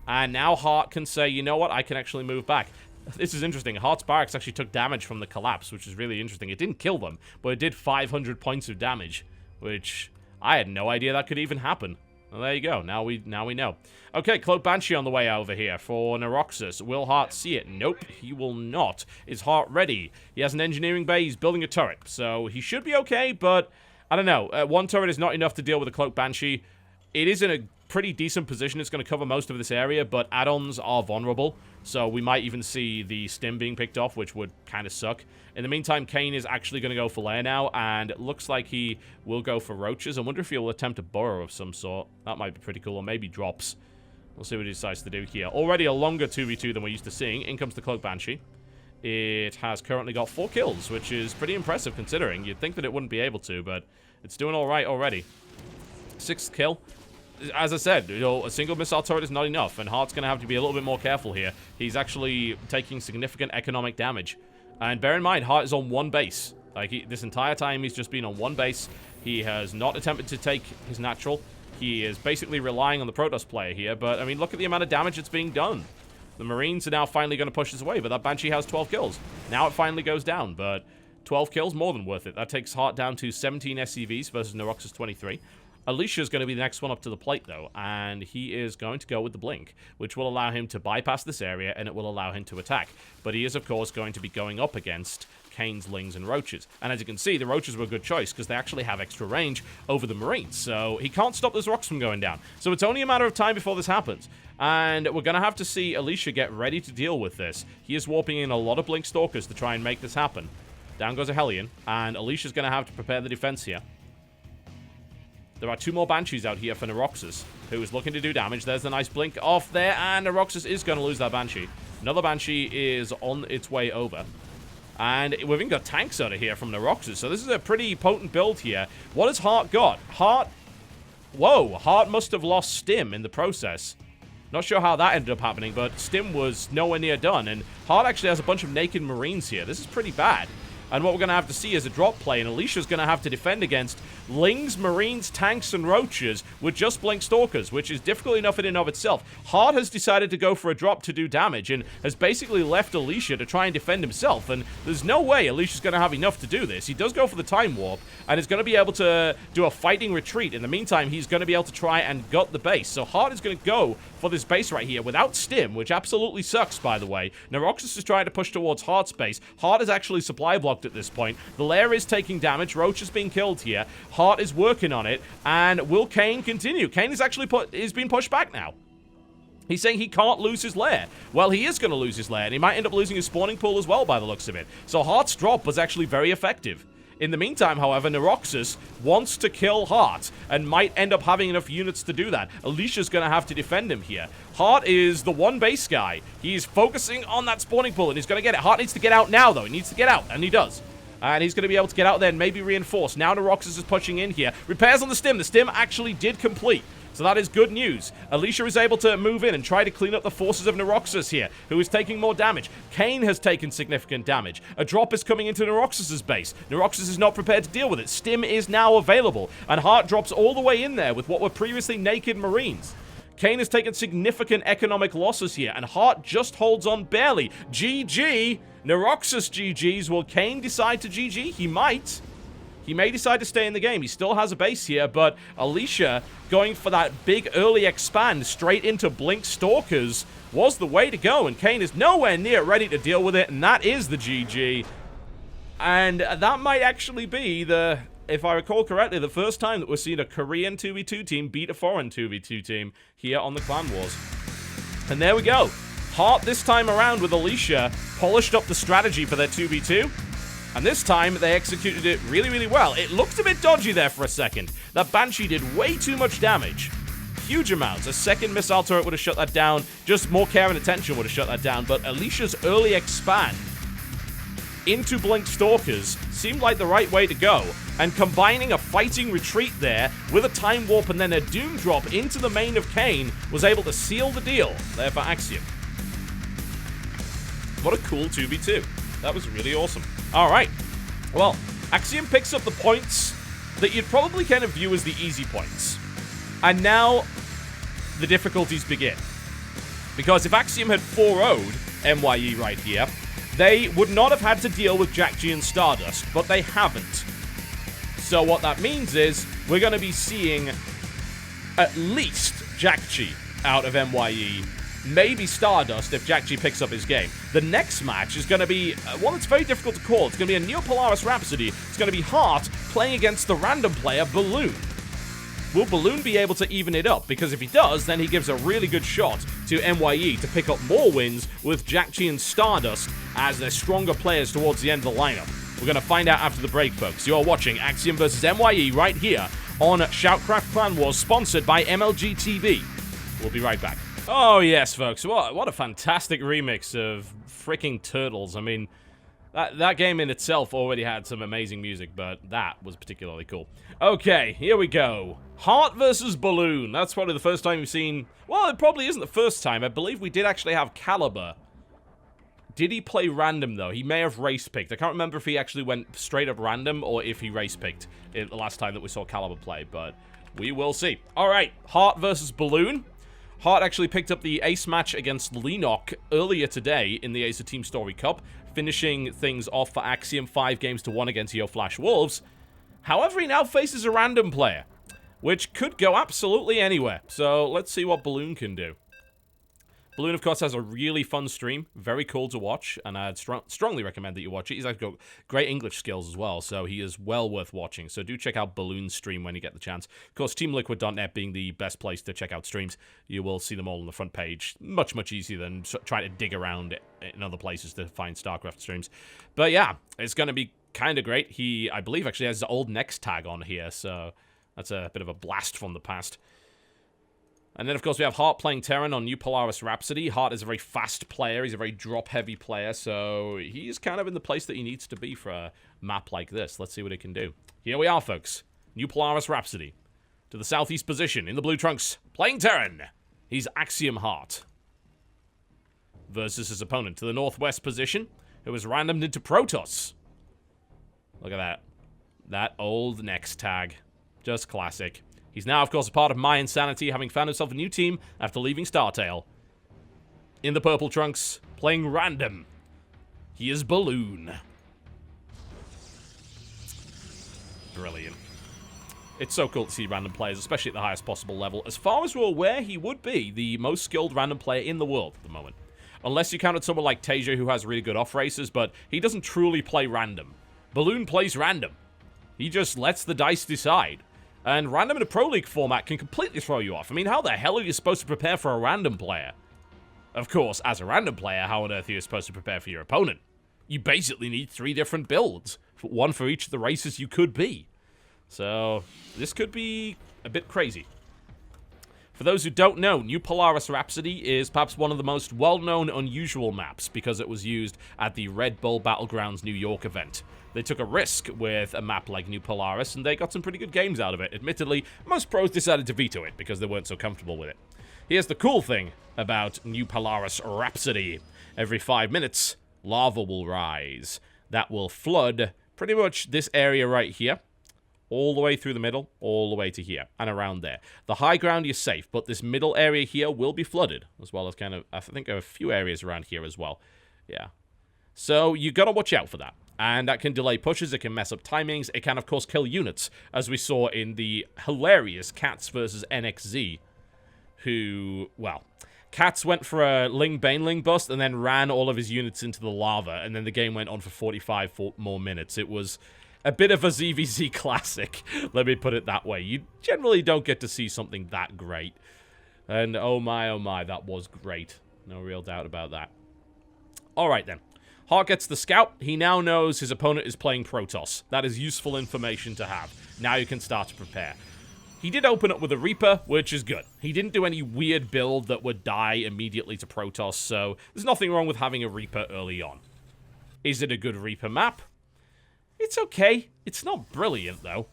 And now Hart can say, you know what, I can actually move back. This is interesting. Hart's barracks actually took damage from the collapse, which is really interesting. It didn't kill them, but it did 500 points of damage, which I had no idea that could even happen. Well, there you go. Now we know. Okay, Cloak Banshee on the way over here for Noxus. Will Hart see it? Nope, he will not. Is Hart ready? He has an engineering bay. He's building a turret, so he should be okay, but I don't know. One turret is not enough to deal with a Cloak Banshee. It is in a pretty decent position. It's going to cover most of this area, but add-ons are vulnerable, so we might even see the stim being picked off, which would kind of suck. In the meantime, Kane is actually going to go for lair now, and it looks like he will go for roaches. I wonder if he'll attempt a burrow of some sort. That might be pretty cool, or maybe drops. We'll see what he decides to do here. Already a longer 2v2 than we're used to seeing. In comes the Cloak Banshee. It has currently got 4 kills, which is pretty impressive considering. You'd think that it wouldn't be able to, but it's doing all right already. 6th kill. As I said, you know, a single missile turret is not enough, and Hart's going to have to be a little bit more careful here. He's actually taking significant economic damage. And bear in mind, Hart is on 1 base. Like, this entire time, he's just been on 1 base. He has not attempted to take his natural. He is basically relying on the Protoss player here, but, I mean, look at the amount of damage that's being done. The Marines are now finally going to push this away, but that Banshee has 12 kills. Now it finally goes down, but 12 kills, more than worth it. That takes Hart down to 17 SCVs versus Noxus 23. Alicia is going to be the next one up to the plate, though, and he is going to go with the Blink, which will allow him to bypass this area, and it will allow him to attack. But he is, of course, going to be going up against Kane's Lings and Roaches. And as you can see, the Roaches were a good choice, because they actually have extra range over the Marines, so he can't stop those rocks from going down. So it's only a matter of time before this happens. And we're going to have to see Alicia get ready to deal with this. He is warping in a lot of Blink Stalkers to try and make this happen. Down goes a Hellion, and Alicia's going to have to prepare the defense here. There are 2 more Banshees out here for Noxus, who is looking to do damage. There's the nice blink off there, and Noxus is going to lose that Banshee. Another Banshee is on its way over. And we've even got tanks out of here from Noxus, so this is a pretty potent build here. What has Hart got? Hart... Whoa, Hart must have lost Stim in the process. Not sure how that ended up happening, but Stim was nowhere near done, and Hart actually has a bunch of naked Marines here. This is pretty bad. And what we're going to have to see is a drop play, and Alicia's going to have to defend against Lings, Marines, Tanks, and Roaches with just Blink Stalkers, which is difficult enough in and of itself. Hart has decided to go for a drop to do damage, and has basically left Alicia to try and defend himself, and there's no way Alicia's going to have enough to do this. He does go for the Time Warp, and is going to be able to do a fighting retreat. In the meantime, he's going to be able to try and gut the base. So Hart is going to go for this base right here without Stim, which absolutely sucks, by the way. Noxus is trying to push towards Hart's base. Hart is actually supply blocked at this point. The lair is taking damage. Roach is being killed here. Hart is working on it. And will Kane continue? Kane is actually being pushed back now. He's saying he can't lose his lair. Well, he is going to lose his lair, and he might end up losing his spawning pool as well by the looks of it. So Hart's drop was actually very effective. In the meantime, however, Noxus wants to kill Hart and might end up having enough units to do that. Alicia's going to have to defend him here. Hart is the 1 base guy. He's focusing on that spawning pool, and he's going to get it. Hart needs to get out now, though. He needs to get out, and he does. And he's going to be able to get out there and maybe reinforce. Now Noxus is pushing in here. Repairs on the Stim. The Stim actually did complete. So that is good news. Alicia is able to move in and try to clean up the forces of Noxus here, who is taking more damage. Kane has taken significant damage. A drop is coming into Noxus's base. Noxus is not prepared to deal with it. Stim is now available, and Hart drops all the way in there with what were previously naked Marines. Kane has taken significant economic losses here, and Hart just holds on barely. GG! Noxus GG's. Will Kane decide to GG? He might. He may decide to stay in the game. He still has a base here, but Alicia going for that big early expand straight into Blink Stalkers was the way to go, and Kane is nowhere near ready to deal with it, and that is the GG. And that might actually be the, if I recall correctly, the first time that we're seeing a Korean 2v2 team beat a foreign 2v2 team here on the Clan Wars. And there we go. Hart this time around with Alicia polished up the strategy for their 2v2. And this time, they executed it really, really well. It looked a bit dodgy there for a second. That Banshee did way too much damage. Huge amounts. A second missile turret would have shut that down. Just more care and attention would have shut that down. But Alicia's early expand into Blink Stalkers seemed like the right way to go. And combining a fighting retreat there with a Time Warp and then a Doom Drop into the main of Kane was able to seal the deal there for Axiom. What a cool 2v2. That was really awesome. Alright, well, Axiom picks up the points that you'd probably kind of view as the easy points. And now, the difficulties begin. Because if Axiom had 4-0'd mYe right here, they would not have had to deal with Jack G and Stardust, but they haven't. So what that means is we're going to be seeing at least Jack G out of mYe, maybe Stardust if Jack G picks up his game. The next match is going to be one that's very difficult to call. It's going to be a Neopolaris Rhapsody. It's going to be Hart playing against the random player Balloon. Will Balloon be able to even it up? Because if he does, then he gives a really good shot to mYe to pick up more wins with Jack G and Stardust as their stronger players towards the end of the lineup. We're going to find out after the break, folks. You're watching Axiom versus mYe right here on SHOUTCraft Clan Wars, sponsored by MLG TV. We'll be right back. Oh, yes, folks. What a fantastic remix of freaking Turtles. I mean, that game in itself already had some amazing music, but that was particularly cool. Okay, here we go. Hart versus Balloon. That's probably the first time we've seen... Well, it probably isn't the first time. I believe we did actually have Caliber. Did he play random, though? He may have race-picked. I can't remember if he actually went straight up random or if he race-picked the last time that we saw Caliber play, but we will see. All right, Hart versus Balloon. Hart actually picked up the ace match against Lenok earlier today in the Ace of Team Story Cup, finishing things off for Axiom 5-1 against Yo Flash Wolves. However, he now faces a random player, which could go absolutely anywhere. So let's see what Balloon can do. Balloon, of course, has a really fun stream. Very cool to watch, and I'd strongly recommend that you watch it. He's got great English skills as well, so he is well worth watching. So do check out Balloon's stream when you get the chance. Of course, TeamLiquid.net being the best place to check out streams. You will see them all on the front page. Much, much easier than trying to dig around in other places to find StarCraft streams. But yeah, it's going to be kind of great. He, I believe, actually has his old Next tag on here, so that's a bit of a blast from the past. And then, of course, we have Hart playing Terran on New Polaris Rhapsody. Hart is a very fast player. He's a very drop-heavy player, so he's kind of in the place that he needs to be for a map like this. Let's see what he can do. Here we are, folks. New Polaris Rhapsody. To the southeast position, in the blue trunks, playing Terran. He's Axiom Hart. Versus his opponent to the northwest position, who is randomed into Protoss. Look at that. That old Next tag. Just classic. He's now, of course, a part of mYinsanity, having found himself a new team after leaving StarTale. In the purple trunks, playing random, he is Balloon. Brilliant. It's so cool to see random players, especially at the highest possible level. As far as we're aware, he would be the most skilled random player in the world at the moment. Unless you counted someone like Tasia, who has really good off races, but he doesn't truly play random. Balloon plays random. He just lets the dice decide. And random in a Pro League format can completely throw you off. I mean, how the hell are you supposed to prepare for a random player? Of course, as a random player, how on earth are you supposed to prepare for your opponent? You basically need 3 different builds. One for each of the races you could be. So, this could be a bit crazy. For those who don't know, New Polaris Rhapsody is perhaps one of the most well-known unusual maps because it was used at the Red Bull Battlegrounds New York event. They took a risk with a map like New Polaris, and they got some pretty good games out of it. Admittedly, most pros decided to veto it because they weren't so comfortable with it. Here's the cool thing about New Polaris Rhapsody. Every 5 minutes, lava will rise. That will flood pretty much this area right here, all the way through the middle, all the way to here, and around there. The high ground is safe, but this middle area here will be flooded, as well as kind of, I think, a few areas around here as well. Yeah. So, you gotta watch out for that. And that can delay pushes, it can mess up timings, it can, of course, kill units, as we saw in the hilarious Cats versus NXZ, who, well, Cats went for a Ling Baneling bust and then ran all of his units into the lava, and then the game went on for 45 more minutes. It was a bit of a ZVZ classic, let me put it that way. You generally don't get to see something that great. And oh my, that was great. No real doubt about that. Alright then. Hart gets the scout. He now knows his opponent is playing Protoss. That is useful information to have. Now you can start to prepare. He did open up with a Reaper, which is good. He didn't do any weird build that would die immediately to Protoss, so there's nothing wrong with having a Reaper early on. Is it a good Reaper map? It's okay. It's not brilliant, though.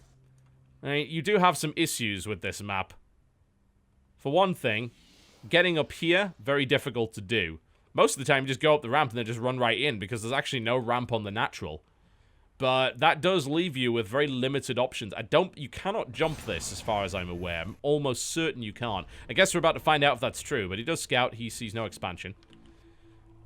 I mean, you do have some issues with this map. For one thing, getting up here, very difficult to do. Most of the time, you just go up the ramp and then just run right in, because there's actually no ramp on the natural. But that does leave you with very limited options. You cannot jump this, as far as I'm aware. I'm almost certain you can't. I guess we're about to find out if that's true, but he does scout. He sees no expansion.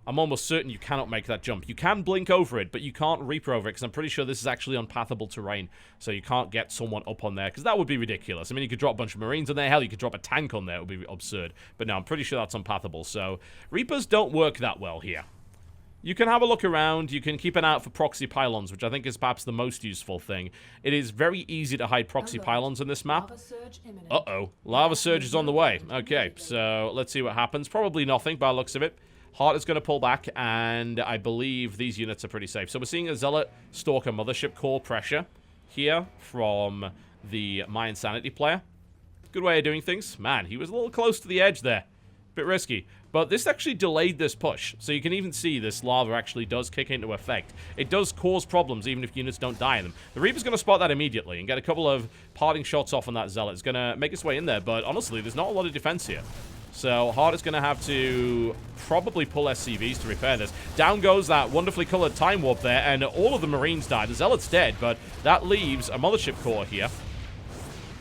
I'm almost certain you cannot make that jump. You can blink over it, but you can't Reaper over it, because I'm pretty sure this is actually unpathable terrain, so you can't get someone up on there, because that would be ridiculous. I mean, you could drop a bunch of Marines on there. Hell, you could drop a tank on there. It would be absurd. But no, I'm pretty sure that's unpathable, so Reapers don't work that well here. You can have a look around. You can keep an eye out for proxy pylons, which I think is perhaps the most useful thing. It is very easy to hide proxy pylons in this map. Uh-oh. Lava surge is on the way. Okay, so let's see what happens. Probably nothing by the looks of it. Hart is going to pull back, and I believe these units are pretty safe. So we're seeing a Zealot Stalker Mothership core pressure here from the mYinsanity player. Good way of doing things. Man, he was a little close to the edge there. Bit risky. But this actually delayed this push. So you can even see this lava actually does kick into effect. It does cause problems even if units don't die in them. The Reaper's going to spot that immediately and get a couple of parting shots off on that Zealot. It's going to make its way in there. But honestly, there's not a lot of defense here. So Hart is going to have to probably pull SCVs to repair this. Down goes that wonderfully colored Time Warp there, and all of the Marines die. The Zealot's dead, but that leaves a Mothership core here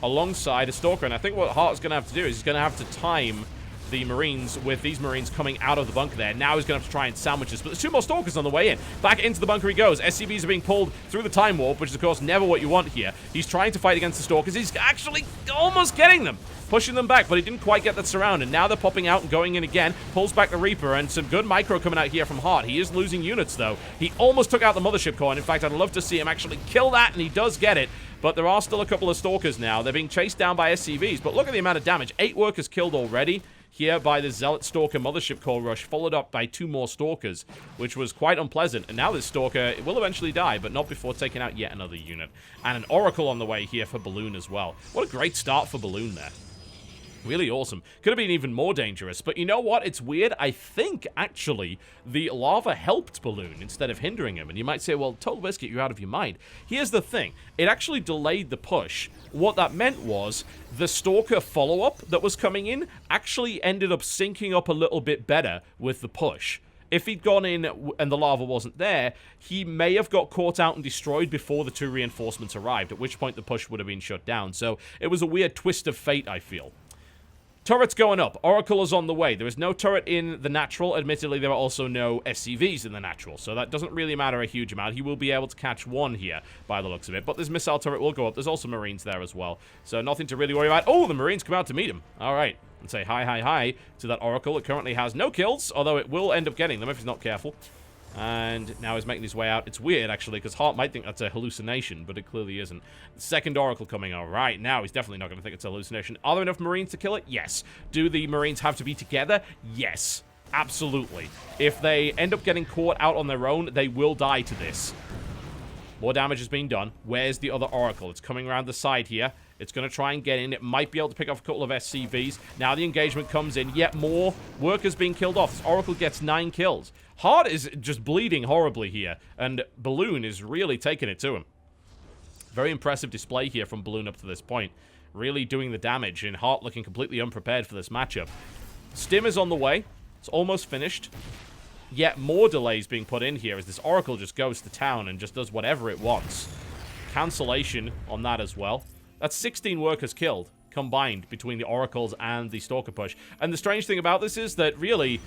alongside a Stalker. And I think what Hart's going to have to do is he's going to have to time the Marines with these Marines coming out of the bunker there. Now he's going to have to try and sandwich this. But there's two more Stalkers on the way in. Back into the bunker he goes. SCVs are being pulled through the Time Warp, which is, of course, never what you want here. He's trying to fight against the Stalkers. He's actually almost getting them. Pushing them back, but he didn't quite get that surround. And now they're popping out and going in again. Pulls back the Reaper, and some good micro coming out here from Hart. He is losing units, though. He almost took out the Mothership core, and in fact, I'd love to see him actually kill that, and he does get it. But there are still a couple of Stalkers now. They're being chased down by SCVs, but look at the amount of damage. 8 workers killed already here by the Zealot Stalker Mothership core rush, followed up by 2 more Stalkers, which was quite unpleasant. And now this Stalker will eventually die, but not before taking out yet another unit. And an Oracle on the way here for Balloon as well. What a great start for Balloon there. Really awesome. Could have been even more dangerous, but you know what? It's weird. I think, actually, the lava helped Balloon instead of hindering him. And you might say, well, TotalBiscuit, you're out of your mind. Here's the thing. It actually delayed the push. What that meant was the Stalker follow-up that was coming in actually ended up syncing up a little bit better with the push. If he'd gone in and the lava wasn't there, he may have got caught out and destroyed before the 2 reinforcements arrived, at which point the push would have been shut down. So it was a weird twist of fate, I feel. Turret's going up. Oracle is on the way. There is no turret in the natural. Admittedly, there are also no SCVs in the natural, so that doesn't really matter a huge amount. He will be able to catch 1 here, by the looks of it. But this missile turret will go up. There's also Marines there as well, so nothing to really worry about. Oh, the Marines come out to meet him. All right. And say hi, hi, hi to that Oracle. It currently has no kills, although it will end up getting them if he's not careful. And now he's making his way out. It's weird, actually, because Hart might think that's a hallucination, but it clearly isn't. Second Oracle coming on. Right, now he's definitely not going to think it's a hallucination. Are there enough Marines to kill it? Yes. Do the Marines have to be together? Yes. Absolutely. If they end up getting caught out on their own, they will die to this. More damage is being done. Where's the other Oracle? It's coming around the side here. It's going to try and get in. It might be able to pick off a couple of SCVs. Now the engagement comes in. Yet more workers being killed off. This Oracle gets 9 kills. Hart is just bleeding horribly here. And Balloon is really taking it to him. Very impressive display here from Balloon up to this point. Really doing the damage. And Hart looking completely unprepared for this matchup. Stim is on the way. It's almost finished. Yet more delays being put in here as this Oracle just goes to town and just does whatever it wants. Cancellation on that as well. That's 16 workers killed, combined, between the Oracles and the Stalker push. And the strange thing about this is that, really,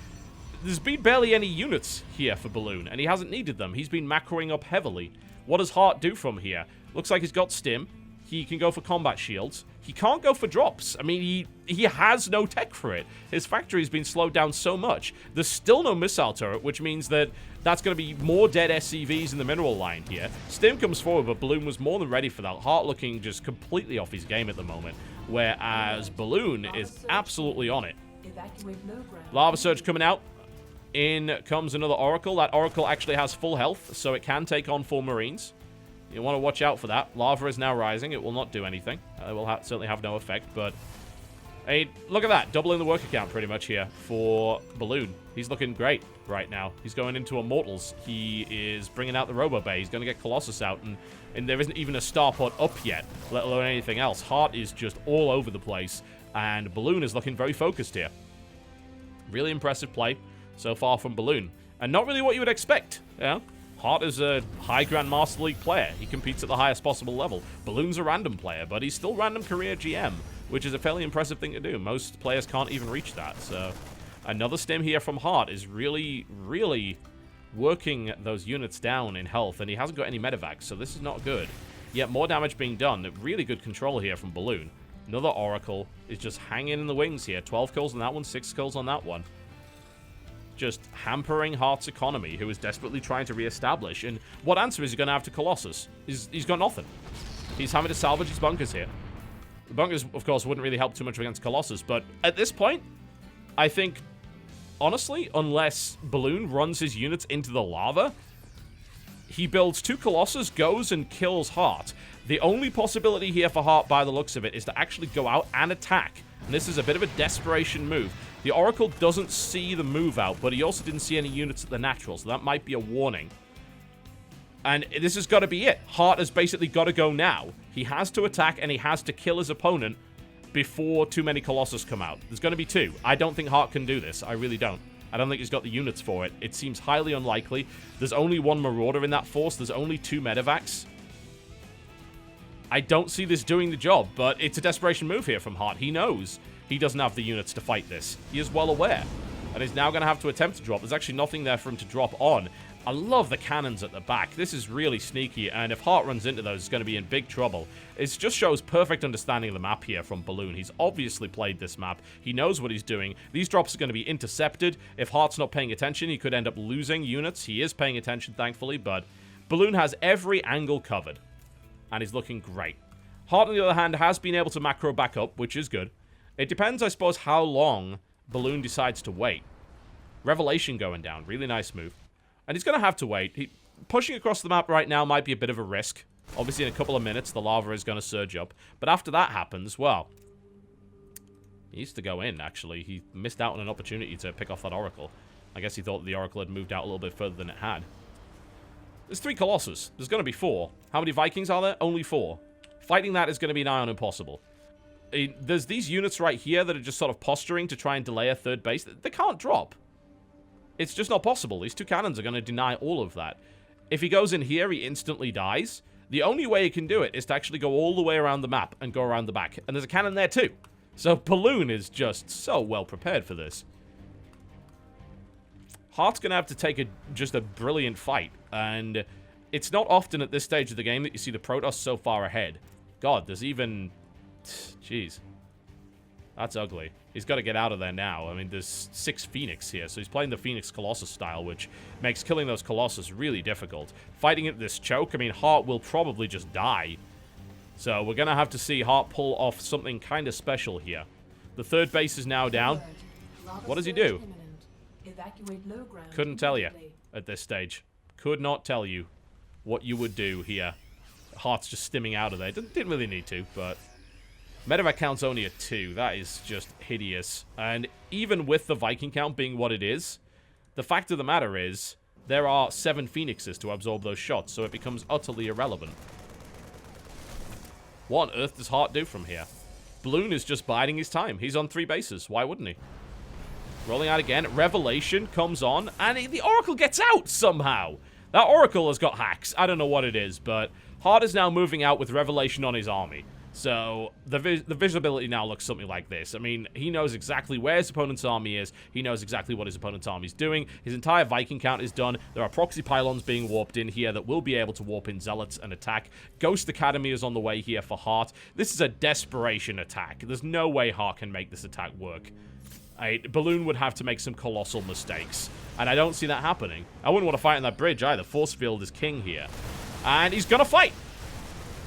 there's been barely any units here for Balloon, and he hasn't needed them. He's been macroing up heavily. What does Hart do from here? Looks like he's got Stim. He can go for combat shields. He can't go for drops. I mean, he has no tech for it. His factory's been slowed down so much. There's still no missile turret, which means that that's going to be more dead SCVs in the mineral line here. Stim comes forward, but Balloon was more than ready for that. Hart looking just completely off his game at the moment, whereas Balloon is absolutely on it. Lava Surge coming out. In comes another Oracle. That Oracle actually has full health, so it can take on 4 Marines. You want to watch out for that. Lava is now rising. It will not do anything. It will certainly have no effect, but... Hey, look at that. Doubling the worker count pretty much here for Balloon. He's looking great right now. He's going into Immortals. He is bringing out the Robo Bay. He's going to get Colossus out, and there isn't even a Starport up yet, let alone anything else. Hart is just all over the place, and Balloon is looking very focused here. Really impressive play so far from Balloon, and not really what you would expect, yeah? Hart is a high Grandmaster League player. He competes at the highest possible level. Balloon's a random player, but he's still random career GM, which is a fairly impressive thing to do. Most players can't even reach that, so Another stim here from Hart is really, really working those units down in health, and he hasn't got any medevacs, so this is not good. Yet more damage being done. Really good control here from Balloon. Another Oracle is just hanging in the wings here. 12 kills on that one, 6 kills on that one. Just hampering Hart's economy, who is desperately trying to re-establish. And what answer is he going to have to Colossus? He's got nothing. He's having to salvage his bunkers here. The bunkers, of course, wouldn't really help too much against Colossus, but at this point, I think, honestly, unless Balloon runs his units into the lava, he builds 2 Colossus, goes and kills Hart. The only possibility here for Hart, by the looks of it, is to actually go out and attack. And this is a bit of a desperation move. The Oracle doesn't see the move out, but he also didn't see any units at the natural, so that might be a warning. And this has got to be it. Hart has basically got to go now. He has to attack, and he has to kill his opponent before too many Colossus come out. There's going to be 2. I don't think Hart can do this. I really don't. I don't think he's got the units for it. It seems highly unlikely. There's only 1 Marauder in that force. There's only 2 medevacs. I don't see this doing the job, but it's a desperation move here from Hart. He knows he doesn't have the units to fight this. He is well aware. And he's now going to have to attempt to drop. There's actually nothing there for him to drop on. I love the cannons at the back. This is really sneaky, and if Hart runs into those, he's going to be in big trouble. It just shows perfect understanding of the map here from Balloon. He's obviously played this map. He knows what he's doing. These drops are going to be intercepted. If Hart's not paying attention, he could end up losing units. He is paying attention, thankfully, but Balloon has every angle covered, and he's looking great. Hart, on the other hand, has been able to macro back up, which is good. It depends, I suppose, how long Balloon decides to wait. Revelation going down. Really nice move. And he's going to have to wait. Pushing across the map right now might be a bit of a risk. Obviously, in a couple of minutes, the lava is going to surge up. But after that happens, well, he needs to go in, actually. He missed out on an opportunity to pick off that Oracle. I guess he thought the Oracle had moved out a little bit further than it had. There's 3 Colossus. There's going to be 4. How many Vikings are there? Only 4. Fighting that is going to be nigh on impossible. There's these units right here that are just sort of posturing to try and delay a 3rd base. They can't drop. It's just not possible. These 2 cannons are going to deny all of that. If he goes in here, he instantly dies. The only way he can do it is to actually go all the way around the map and go around the back. And there's a cannon there too. So Balloon is just so well prepared for this. Hart's going to have to take just a brilliant fight. And it's not often at this stage of the game that you see the Protoss so far ahead. God, there's even... Jeez. That's ugly. He's got to get out of there now. I mean, there's 6 Phoenix here, so he's playing the Phoenix Colossus style, which makes killing those Colossus really difficult. Fighting at this choke, I mean, Hart will probably just die. So we're going to have to see Hart pull off something kind of special here. The 3rd base is now down. What does he do? Couldn't tell you at this stage. Could not tell you what you would do here. Hart's just stimming out of there. Didn't really need to, but... Medevac count's only a 2. That is just hideous. And even with the Viking count being what it is, the fact of the matter is, there are 7 Phoenixes to absorb those shots, so it becomes utterly irrelevant. What on earth does Hart do from here? Balloon is just biding his time. He's on 3 bases. Why wouldn't he? Rolling out again. Revelation comes on, and the Oracle gets out somehow. That Oracle has got hacks. I don't know what it is, but Hart is now moving out with Revelation on his army. So, the visibility now looks something like this. I mean, he knows exactly where his opponent's army is. He knows exactly what his opponent's army is doing. His entire Viking count is done. There are proxy pylons being warped in here that will be able to warp in Zealots and attack. Ghost Academy is on the way here for Hart. This is a desperation attack. There's no way Hart can make this attack work. Balloon would have to make some colossal mistakes. And I don't see that happening. I wouldn't want to fight on that bridge either. Force field is king here. And he's going to fight.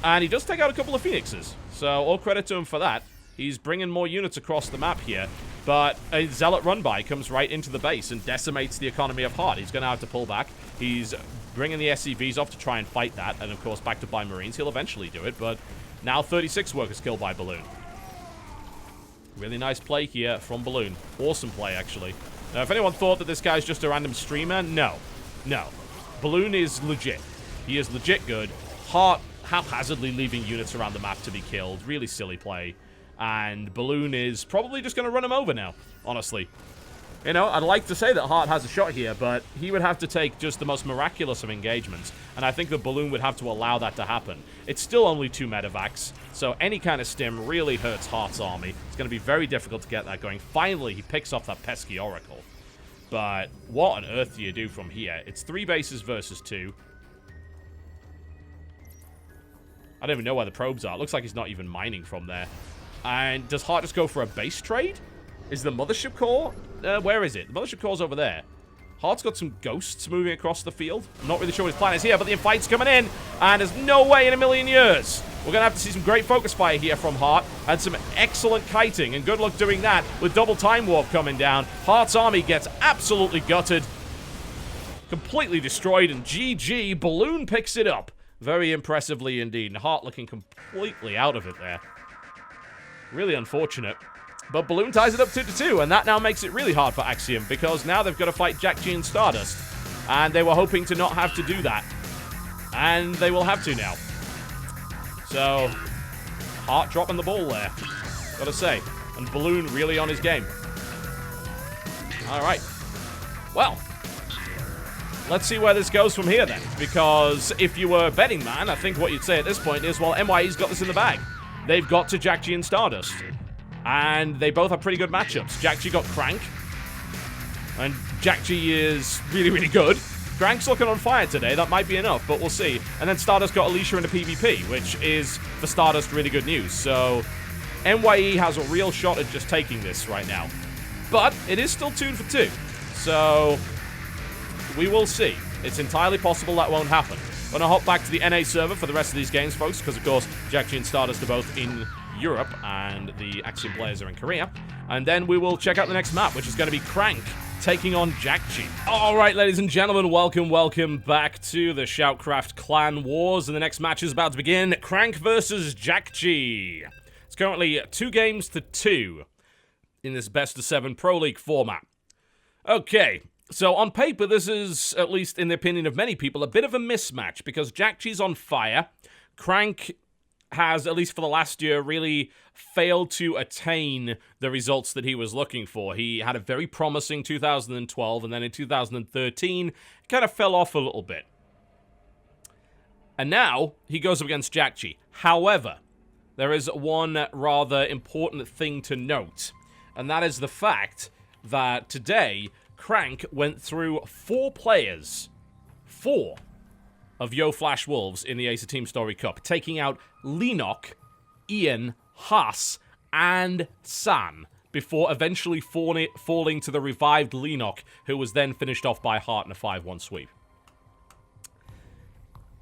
And he does take out a couple of Phoenixes. So, all credit to him for that. He's bringing more units across the map here. But a Zealot run-by comes right into the base and decimates the economy of Hart. He's going to have to pull back. He's bringing the SCVs off to try and fight that. And, of course, backed up by Marines. He'll eventually do it. But now 36 workers killed by Balloon. Really nice play here from Balloon. Awesome play, actually. Now, if anyone thought that this guy's just a random streamer, no. No. Balloon is legit. He is legit good. Hart haphazardly leaving units around the map to be killed. Really silly play. And Balloon is probably just going to run him over now, honestly. You know, I'd like to say that Hart has a shot here, but he would have to take just the most miraculous of engagements, and I think the balloon would have to allow that to happen. It's still only 2 medevacs, so any kind of stim really hurts Hart's army. It's going to be very difficult to get that going. Finally, he picks off that pesky Oracle. But what on earth do you do from here? It's 3 bases versus 2. I don't even know where the probes are. It looks like he's not even mining from there. And does Hart just go for a base trade? Is the mothership core? Where is it? The mothership core's over there. Hart's got some ghosts moving across the field. I'm not really sure what his plan is here, but the fight's coming in. And there's no way in a million years. We're going to have to see some great focus fire here from Hart. And some excellent kiting. And good luck doing that with double time warp coming down. Hart's army gets absolutely gutted. Completely destroyed. And GG, Balloon picks it up. Very impressively indeed. And Hart looking completely out of it there. Really unfortunate. But Balloon ties it up 2-2, and that now makes it really hard for Axiom, because now they've got to fight Jack G and Stardust. And they were hoping to not have to do that. And they will have to now. So, Hart dropping the ball there, gotta say. And Balloon really on his game. Alright. Well, let's see where this goes from here then. Because if you were a betting man, I think what you'd say at this point is, well, mYE's got this in the bag. They've got to Jack G and Stardust. And they both have pretty good matchups. Jack G got Crank. And Jack G is really, really good. Crank's looking on fire today. That might be enough, but we'll see. And then Stardust got Alicia in the PvP, which is, for Stardust, really good news. So, mYE has a real shot at just taking this right now. But it is still 2 for 2. So, we will see. It's entirely possible that won't happen. I'm going to hop back to the NA server for the rest of these games, folks, because, of course, Jack G and Stardust are both in Europe, and the Axiom players are in Korea. And then we will check out the next map, which is going to be Crank taking on Jack G. Alright, ladies and gentlemen, welcome back to the SHOUTCraft Clan Wars, and the next match is about to begin. Crank versus Jack G. It's currently 2-2 in this best-of-7 Pro League format. Okay, so on paper, this is, at least in the opinion of many people, a bit of a mismatch, because Jack G's on fire. Crank has, at least for the last year, really failed to attain the results that he was looking for. He had a very promising 2012, and then in 2013, kind of fell off a little bit. And now, he goes up against Jack G. However, there is one rather important thing to note, and that is the fact that today, Crank went through 4 players. 4 of Yo Flash Wolves in the Ace of Team Story Cup, taking out Lenok, Ian, Haas, and San, before eventually falling to the revived Lenok, who was then finished off by Hart in a 5-1 sweep.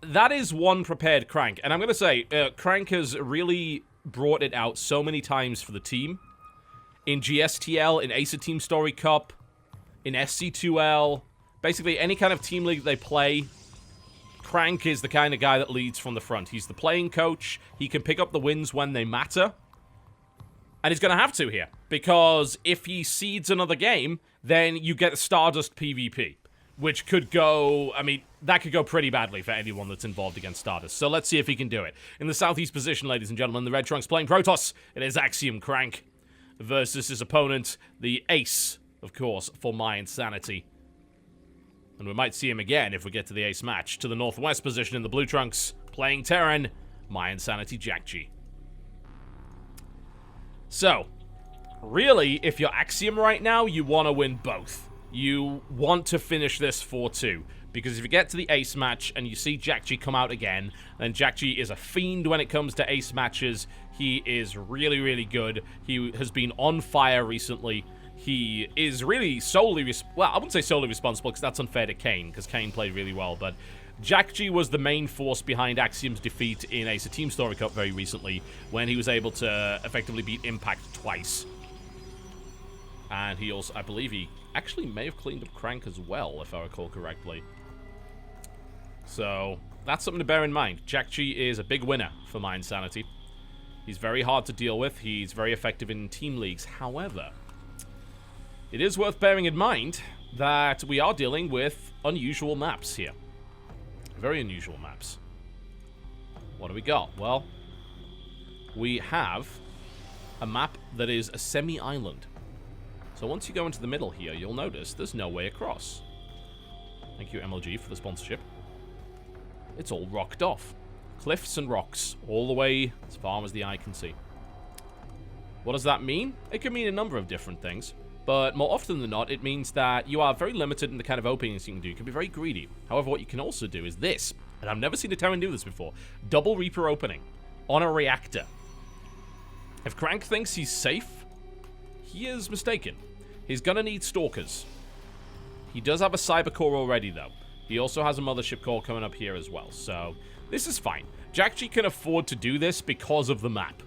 That is one prepared Crank, and I'm going to say, Crank has really brought it out so many times for the team. In GSTL, in Ace of Team Story Cup, in SC2L, basically any kind of team league they play, Crank is the kind of guy that leads from the front. He's the playing coach. He can pick up the wins when they matter. And he's going to have to here. Because if he seeds another game, then you get Stardust PvP. Which could go, I mean, that could go pretty badly for anyone that's involved against Stardust. So let's see if he can do it. In the southeast position, ladies and gentlemen, the Red Trunks playing Protoss. It is Axiom Crank versus his opponent, the ace, of course, for mYinsanity. And we might see him again if we get to the ace match. To the northwest position in the Blue Trunks, playing Terran, mYinsanity Jack G. So, really, if you're Axiom right now, you want to win both. You want to finish this 4-2. Because if you get to the ace match and you see Jack G come out again, then Jack G is a fiend when it comes to ace matches. He is really, really good. He has been on fire recently. He is really solely, well, I wouldn't say solely responsible because that's unfair to Kane, because Kane played really well, but Jack G was the main force behind Axiom's defeat in Ace of Team Story Cup very recently, when he was able to effectively beat Impact twice. And he also, I believe he actually may have cleaned up Crank as well, if I recall correctly. So, that's something to bear in mind. Jack G is a big winner for mYinsanity. He's very hard to deal with. He's very effective in team leagues. However, it is worth bearing in mind that we are dealing with unusual maps here. Very unusual maps. What do we got? Well, we have a map that is a semi-island. So once you go into the middle here, you'll notice there's no way across. Thank you, MLG, for the sponsorship. It's all rocked off. Cliffs and rocks, all the way as far as the eye can see. What does that mean? It can mean a number of different things. But more often than not, it means that you are very limited in the kind of openings you can do. You can be very greedy. However, what you can also do is this. And I've never seen a Terran do this before. Double Reaper opening on a reactor. If Crank thinks he's safe, he is mistaken. He's going to need Stalkers. He does have a Cyber Core already, though. He also has a Mothership Core coming up here as well. So, this is fine. JackG can afford to do this because of the map.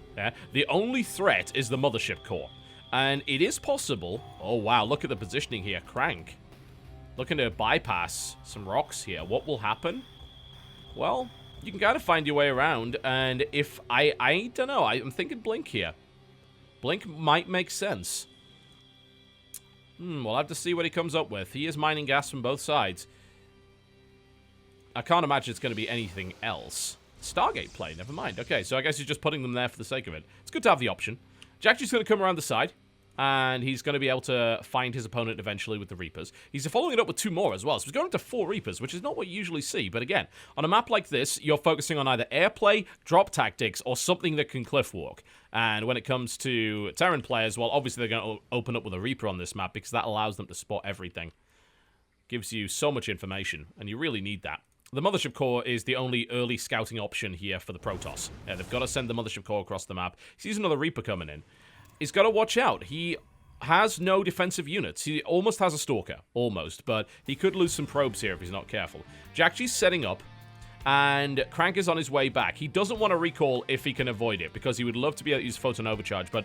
The only threat is the Mothership Core. And it is possible... Oh, wow, look at the positioning here. Crank. Looking to bypass some rocks here. What will happen? Well, you can kind of find your way around. And if... I don't know. I'm thinking Blink here. Blink might make sense. We'll have to see what he comes up with. He is mining gas from both sides. I can't imagine it's going to be anything else. Stargate play, never mind. Okay, so I guess he's just putting them there for the sake of it. It's good to have the option. JackG's going to come around the side, and he's going to be able to find his opponent eventually with the Reapers. He's following it up with 2 more as well, so he's going to 4 Reapers, which is not what you usually see. But again, on a map like this, you're focusing on either airplay, drop tactics, or something that can cliff walk. And when it comes to Terran players, well, obviously they're going to open up with a Reaper on this map because that allows them to spot everything. Gives you so much information, and you really need that. The Mothership Core is the only early scouting option here for the Protoss. Yeah, they've got to send the Mothership Core across the map. He sees another Reaper coming in. He's got to watch out. He has no defensive units. He almost has a Stalker. Almost. But he could lose some probes here if he's not careful. JackG's setting up. And Crank is on his way back. He doesn't want to recall if he can avoid it. Because he would love to be able to use Photon Overcharge. But...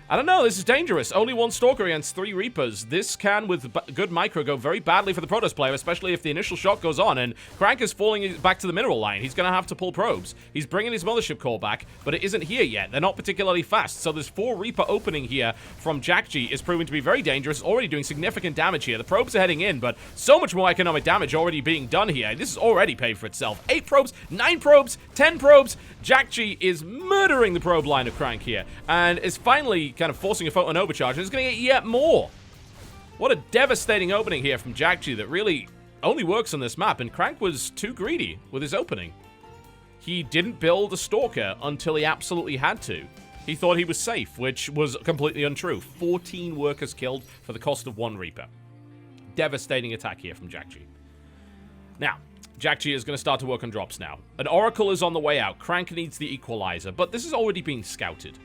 I don't know, this is dangerous. Only 1 Stalker against 3 Reapers. This can, with good micro, go very badly for the Protoss player, especially if the initial shot goes on, and Crank is falling back to the mineral line. He's going to have to pull probes. He's bringing his Mothership Core back, but it isn't here yet. They're not particularly fast, so this 4 Reaper opening here from JackG is proving to be very dangerous, already doing significant damage here. The probes are heading in, but so much more economic damage already being done here. This is already paid for itself. 8 probes, 9 probes, 10 probes. JackG is murdering the probe line of Crank here, and is finally kind of forcing a Photon Overcharge, and is going to get yet more. What a devastating opening here from JackG that really only works on this map, and Crank was too greedy with his opening. He didn't build a Stalker until he absolutely had to. He thought he was safe, which was completely untrue. 14 workers killed for the cost of 1 Reaper. Devastating attack here from JackG. Now, JackG is going to start to work on drops now. An Oracle is on the way out. Crank needs the Equalizer, but this is already being scouted.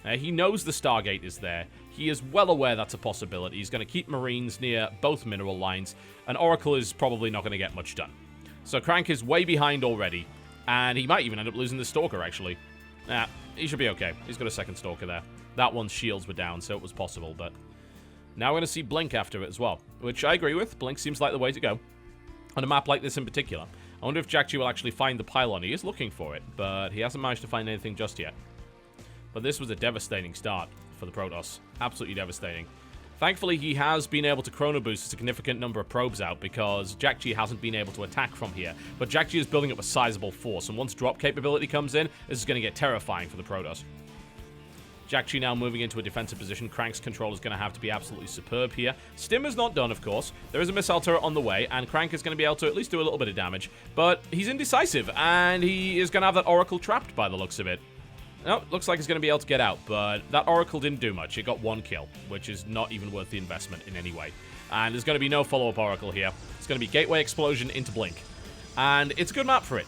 He knows the Stargate is there. He is well aware that's a possibility. He's going to keep Marines near both mineral lines, and Oracle is probably not going to get much done. So Crank is way behind already, and he might even end up losing the Stalker, actually. Nah, he should be okay. He's got a second Stalker there. That one's shields were down, so it was possible, but... Now we're going to see Blink after it as well, which I agree with. Blink seems like the way to go. On a map like this in particular. I wonder if JackG will actually find the pylon. He is looking for it, but he hasn't managed to find anything just yet. But this was a devastating start for the Protoss. Absolutely devastating. Thankfully, he has been able to chrono boost a significant number of probes out because JackG hasn't been able to attack from here. But JackG is building up a sizable force, and once drop capability comes in, this is going to get terrifying for the Protoss. JackG now moving into a defensive position. Crank's control is going to have to be absolutely superb here. Stim is not done, of course. There is a missile turret on the way, and Crank is going to be able to at least do a little bit of damage. But he's indecisive, and he is going to have that Oracle trapped by the looks of it. No, looks like he's going to be able to get out, but that Oracle didn't do much. It got 1 kill, which is not even worth the investment in any way. And there's going to be no follow-up Oracle here. It's going to be Gateway Explosion into Blink. And it's a good map for it.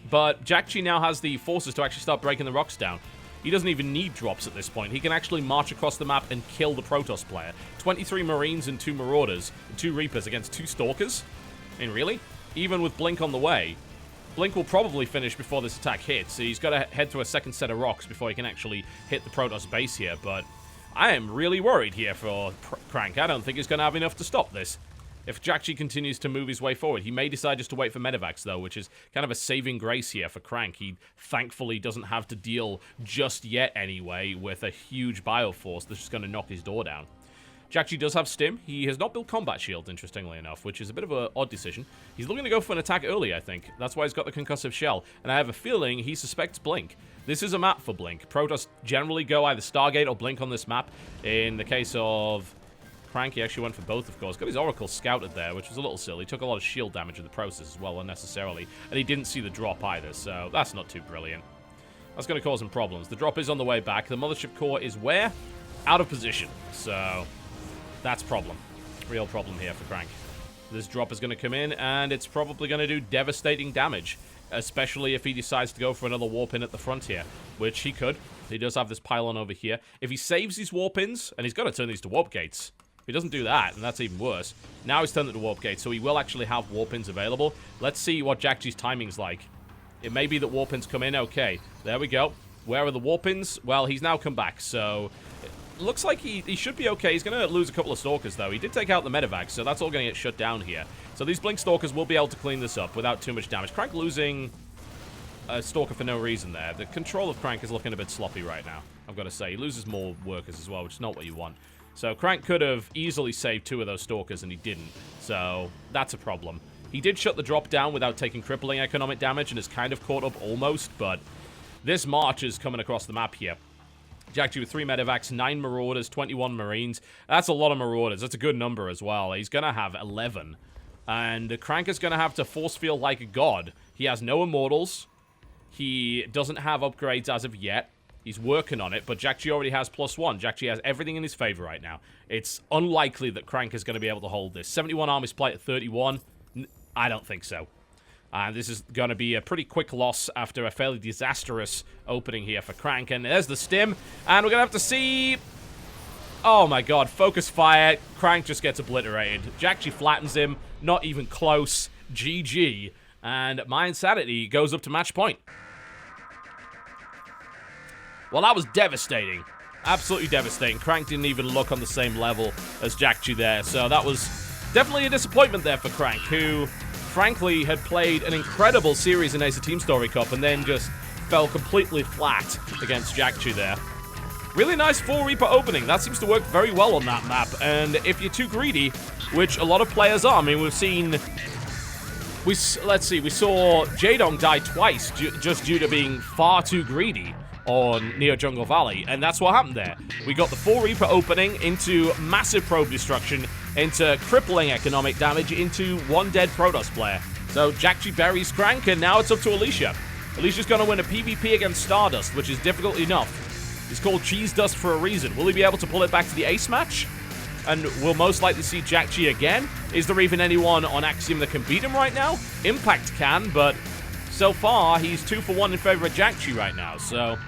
But JackG now has the forces to actually start breaking the rocks down. He doesn't even need drops at this point. He can actually march across the map and kill the Protoss player. 23 Marines and 2 Marauders, and 2 Reapers against 2 Stalkers? I mean, really? Even with Blink on the way, Blink will probably finish before this attack hits. So he's got to head to a second set of rocks before he can actually hit the Protoss base here. But I am really worried here for Crank. I don't think he's going to have enough to stop this. If JackG continues to move his way forward, he may decide just to wait for medevacs, though, which is kind of a saving grace here for Crank. He thankfully doesn't have to deal just yet, anyway, with a huge bioforce that's just going to knock his door down. Jack does have Stim. He has not built combat shields, interestingly enough, which is a bit of an odd decision. He's looking to go for an attack early, I think. That's why he's got the concussive shell. And I have a feeling he suspects Blink. This is a map for Blink. Protoss generally go either Stargate or Blink on this map. In the case of Crank, he actually went for both, of course. Got his Oracle scouted there, which was a little silly. Took a lot of shield damage in the process as well, unnecessarily. And he didn't see the drop either, so that's not too brilliant. That's going to cause some problems. The drop is on the way back. The Mothership Core is where? Out of position. So that's problem. Real problem here for Crank. This drop is going to come in, and it's probably going to do devastating damage. Especially if he decides to go for another warp in at the front here, which he could. He does have this pylon over here. If he saves these warp ins, and he's got to turn these to warp gates. If he doesn't do that, and that's even worse. Now he's turned it to warp gates, so he will actually have warp ins available. Let's see what Jack's timing's like. It may be that warp ins come in. Okay, there we go. Where are the warp ins? Well, he's now come back, so it looks like he should be okay. He's going to lose a couple of Stalkers, though. He did take out the Medivac, so that's all going to get shut down here. So these Blink Stalkers will be able to clean this up without too much damage. Crank losing a Stalker for no reason there. The control of Crank is looking a bit sloppy right now, I've got to say. He loses more workers as well, which is not what you want. So Crank could have easily saved 2 of those Stalkers, and he didn't. So that's a problem. He did shut the drop down without taking crippling economic damage, and is kind of caught up almost, but this march is coming across the map here. Jack with 3 Medivacs, 9 Marauders, 21 Marines. That's a lot of Marauders. That's a good number as well. He's going to have 11. And Crank is going to have to force field like a god. He has no Immortals. He doesn't have upgrades as of yet. He's working on it, but Jack already has +1. Jack has everything in his favor right now. It's unlikely that Crank is going to be able to hold this. 71 Army Split at 31? I don't think so. This is going to be a pretty quick loss after a fairly disastrous opening here for Crank. And there's the Stim. And we're going to have to see... Oh my god, focus fire. Crank just gets obliterated. Jack flattens him. Not even close. GG. And mYinsanity goes up to match point. Well, that was devastating. Absolutely devastating. Crank didn't even look on the same level as Jack there. So that was definitely a disappointment there for Crank, who... frankly, had played an incredible series in Ace of Team Story Cup and then just fell completely flat against Jack there. Really nice 4 Reaper opening. That seems to work very well on that map. And if you're too greedy, which a lot of players are, I mean, we've seen... Let's see, we saw Jade die twice just due to being far too greedy on Neo Jungle Valley, and that's what happened there. We got the 4 Reaper opening into massive probe destruction, into crippling economic damage, into 1 dead Protoss player. So Jack buries Crank, and now it's up to Alicia. Alicia's going to win a PvP against Stardust, which is difficult enough. It's called Cheese Dust for a reason. Will he be able to pull it back to the ace match? And we'll most likely see Jack again. Is there even anyone on Axiom that can beat him right now? Impact can, but so far he's 2 for 1 in favor of Jack right now, so...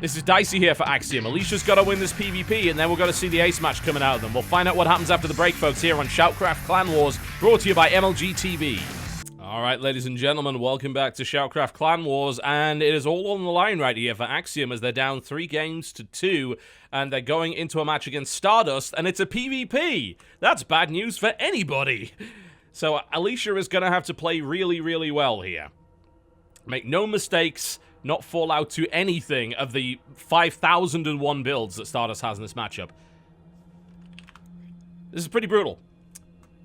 This is dicey here for Axiom. Alicia's got to win this PvP, and then we're going to see the ace match coming out of them. We'll find out what happens after the break, folks, here on SHOUTCraft Clan Wars, brought to you by MLG TV. Alright, ladies and gentlemen, welcome back to SHOUTCraft Clan Wars, and it is all on the line right here for Axiom as they're down 3 games to 2, and they're going into a match against Stardust, and it's a PvP! That's bad news for anybody! So Alicia is going to have to play really, really well here. Make no mistakes, not fall out to anything of the 5,001 builds that Stardust has in this matchup. This is pretty brutal.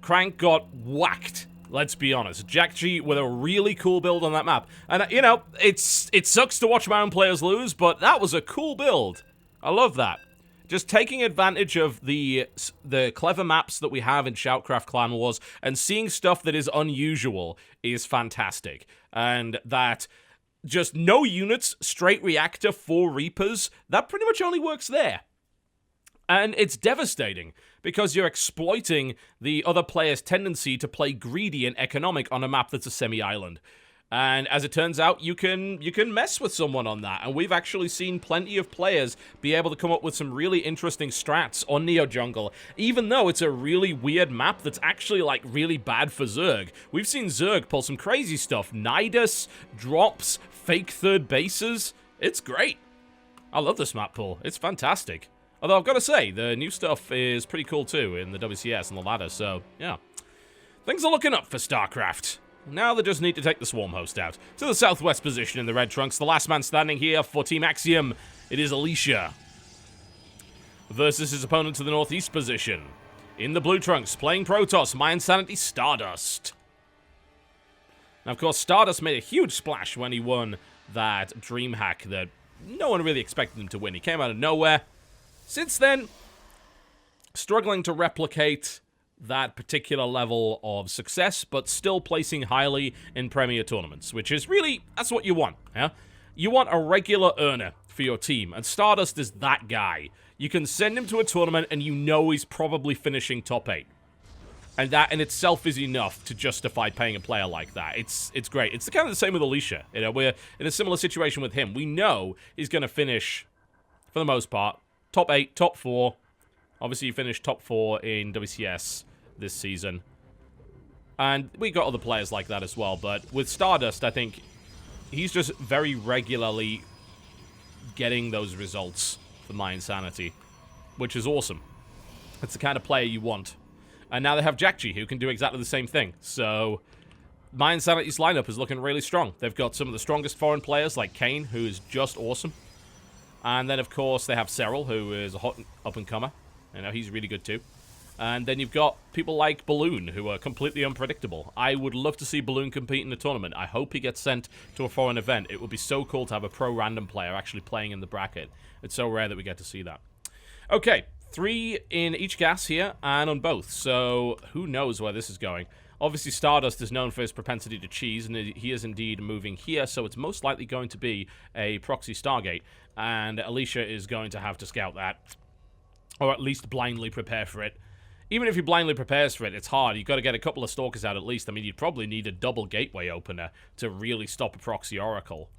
Crank got whacked, let's be honest. Jack with a really cool build on that map. And, you know, it sucks to watch my own players lose, but that was a cool build. I love that. Just taking advantage of the clever maps that we have in SHOUTCraft Clan Wars and seeing stuff that is unusual is fantastic. And that... just no units, straight reactor, 4 Reapers, that pretty much only works there. And it's devastating, because you're exploiting the other player's tendency to play greedy and economic on a map that's a semi-island. And as it turns out, you can mess with someone on that. And we've actually seen plenty of players be able to come up with some really interesting strats on Neo Jungle, even though it's a really weird map that's actually, like, really bad for Zerg. We've seen Zerg pull some crazy stuff. Nidus, drops, fake third bases. It's great. I love this map pull. It's fantastic. Although I've got to say, the new stuff is pretty cool too in the WCS and the ladder, so yeah. Things are looking up for StarCraft. Now they just need to take the Swarm host out. To the southwest position in the red trunks, the last man standing here for Team Axiom. It is Alicia. versus his opponent to the northeast position. In the blue trunks, playing Protoss, mYinsanity, Stardust. Now, of course, Stardust made a huge splash when he won that dream hack that no one really expected him to win. He came out of nowhere. Since then, struggling to replicate that particular level of success, but still placing highly in Premier tournaments, which is really, that's what you want, yeah? You want a regular earner for your team, and Stardust is that guy. You can send him to a tournament, and you know he's probably finishing top 8. And that in itself is enough to justify paying a player like that. It's great. It's kind of the same with Alicia. You know, we're in a similar situation with him. We know he's going to finish, for the most part, top 8, top 4. Obviously, he finished top 4 in WCS this season. And we got other players like that as well. But with Stardust, I think he's just very regularly getting those results for mYinsanity, which is awesome. It's the kind of player you want. And now they have Jackji, who can do exactly the same thing. So, mYinsanity's lineup is looking really strong. They've got some of the strongest foreign players, like Kane, who is just awesome. And then, of course, they have Serel, who is a hot up-and-comer. You know, he's really good, too. And then you've got people like Balloon, who are completely unpredictable. I would love to see Balloon compete in the tournament. I hope he gets sent to a foreign event. It would be so cool to have a pro-random player actually playing in the bracket. It's so rare that we get to see that. Okay. 3 in each gas here, and on both, so who knows where this is going. Obviously, Stardust is known for his propensity to cheese, and he is indeed moving here, so it's most likely going to be a proxy Stargate, and Alicia is going to have to scout that, or at least blindly prepare for it. Even if he blindly prepares for it, it's hard. You've got to get a couple of Stalkers out at least. I mean, you'd probably need a double gateway opener to really stop a proxy Oracle.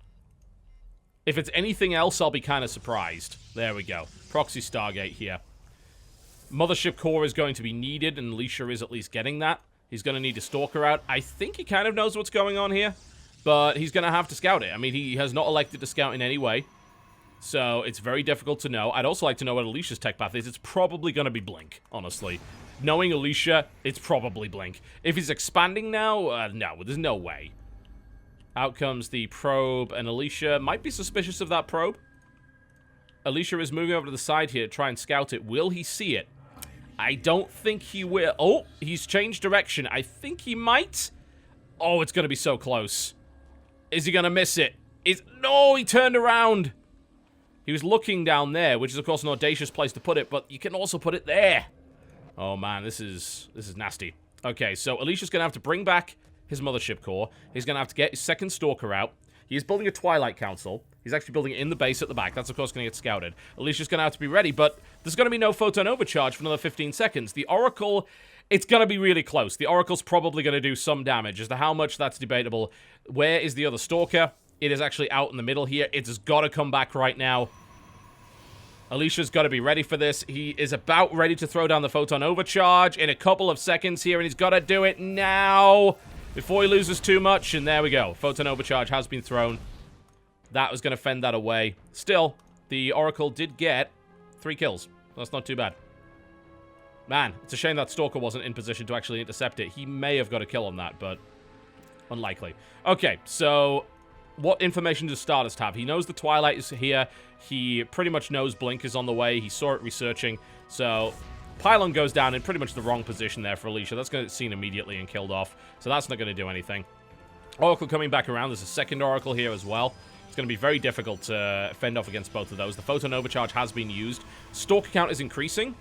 If it's anything else, I'll be kind of surprised. There we go. Proxy Stargate here. Mothership core is going to be needed, and Alicia is at least getting that. He's going to need a Stalker out. I think he kind of knows what's going on here, but he's going to have to scout it. I mean, he has not elected to scout in any way, so it's very difficult to know. I'd also like to know what Alicia's tech path is. It's probably going to be Blink, honestly. Knowing Alicia, it's probably Blink. If he's expanding now, no, there's no way. Out comes the probe, and Alicia might be suspicious of that probe. Alicia is moving over to the side here to try and scout it. Will he see it? I don't think he will. Oh, he's changed direction. I think he might. Oh, it's going to be so close. Is he going to miss it? No, he turned around. He was looking down there, which is, of course, an audacious place to put it, but you can also put it there. Oh, man, this is nasty. Okay, so Alicia's going to have to bring back his Mothership core. He's going to have to get his second Stalker out. He is building a Twilight Council. He's actually building it in the base at the back. That's, of course, going to get scouted. Alicia's going to have to be ready, but there's going to be no photon overcharge for another 15 seconds. The Oracle, it's going to be really close. The Oracle's probably going to do some damage. As to how much, that's debatable. Where is the other Stalker? It is actually out in the middle here. It's got to come back right now. Alicia's got to be ready for this. He is about ready to throw down the photon overcharge in a couple of seconds here, and he's got to do it now before he loses too much. And there we go. Photon overcharge has been thrown. That was going to fend that away. Still, the Oracle did get 3 kills. That's not too bad. Man, it's a shame that Stalker wasn't in position to actually intercept it. He may have got a kill on that, but unlikely. Okay, so what information does Stardust have? He knows the Twilight is here. He pretty much knows Blink is on the way. He saw it researching. So Pylon goes down in pretty much the wrong position there for Alicia. That's going to get seen immediately and killed off. So that's not going to do anything. Oracle coming back around. There's a second Oracle here as well. It's going to be very difficult to fend off against both of those. The Photon Overcharge has been used. Stalker count is increasing.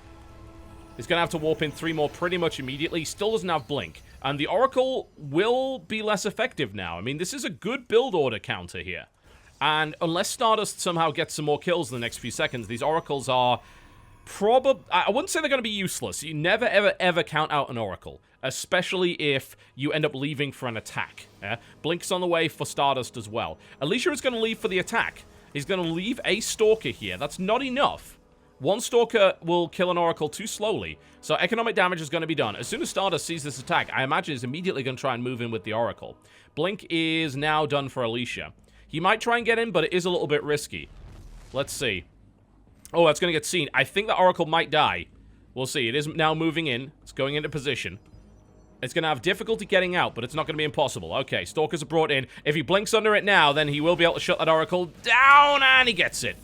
He's going to have to warp in 3 more pretty much immediately. He still doesn't have Blink. And the Oracle will be less effective now. I mean, this is a good build order counter here. And unless Stardust somehow gets some more kills in the next few seconds, these Oracles are probably... I wouldn't say they're going to be useless. You never, ever, ever count out an Oracle. Especially if you end up leaving for an attack. Yeah? Blink's on the way for Stardust as well. Alicia is going to leave for the attack. He's going to leave a Stalker here. That's not enough. 1 Stalker will kill an Oracle too slowly. So economic damage is going to be done. As soon as Stardust sees this attack, I imagine he's immediately going to try and move in with the Oracle. Blink is now done for Alicia. He might try and get in, but it is a little bit risky. Let's see. Oh, that's going to get seen. I think the Oracle might die. We'll see. It is now moving in. It's going into position. It's going to have difficulty getting out, but it's not going to be impossible. Okay, Stalkers are brought in. If he blinks under it now, then he will be able to shut that Oracle down, and he gets it.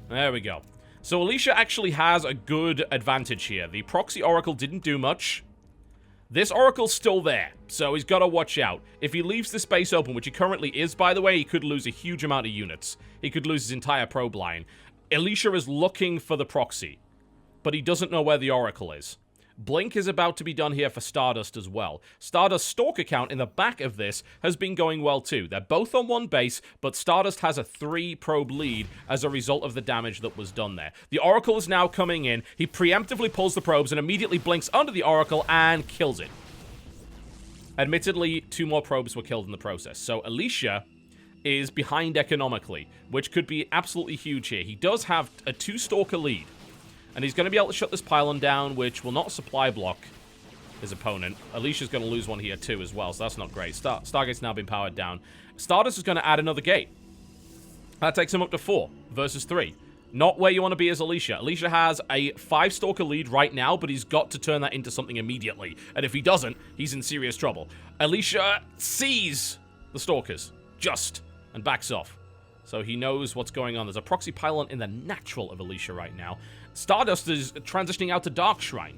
There we go. So Alicia actually has a good advantage here. The proxy Oracle didn't do much. This Oracle's still there, so he's got to watch out. If he leaves the space open, which he currently is, by the way, he could lose a huge amount of units. He could lose his entire probe line. Alicia is looking for the proxy, but he doesn't know where the Oracle is. Blink is about to be done here for Stardust as well. Stardust's Stalker count in the back of this has been going well too. They're both on one base, but Stardust has a 3-probe lead as a result of the damage that was done there. The Oracle is now coming in. He preemptively pulls the probes and immediately blinks under the Oracle and kills it. Admittedly, 2 more probes were killed in the process. So Alicia is behind economically, which could be absolutely huge here. He does have a 2-Stalker lead. And he's going to be able to shut this pylon down, which will not supply block his opponent. Alicia's going to lose one here too as well, so that's not great. Stargate's now been powered down. Stardust is going to add another gate. That takes him up to 4 versus 3. Not where you want to be as Alicia. Alicia has a 5-Stalker lead right now, but he's got to turn that into something immediately. And if he doesn't, he's in serious trouble. Alicia sees the Stalkers, and backs off. So he knows what's going on. There's a proxy pylon in the natural of Alicia right now. Stardust is transitioning out to Dark Shrine,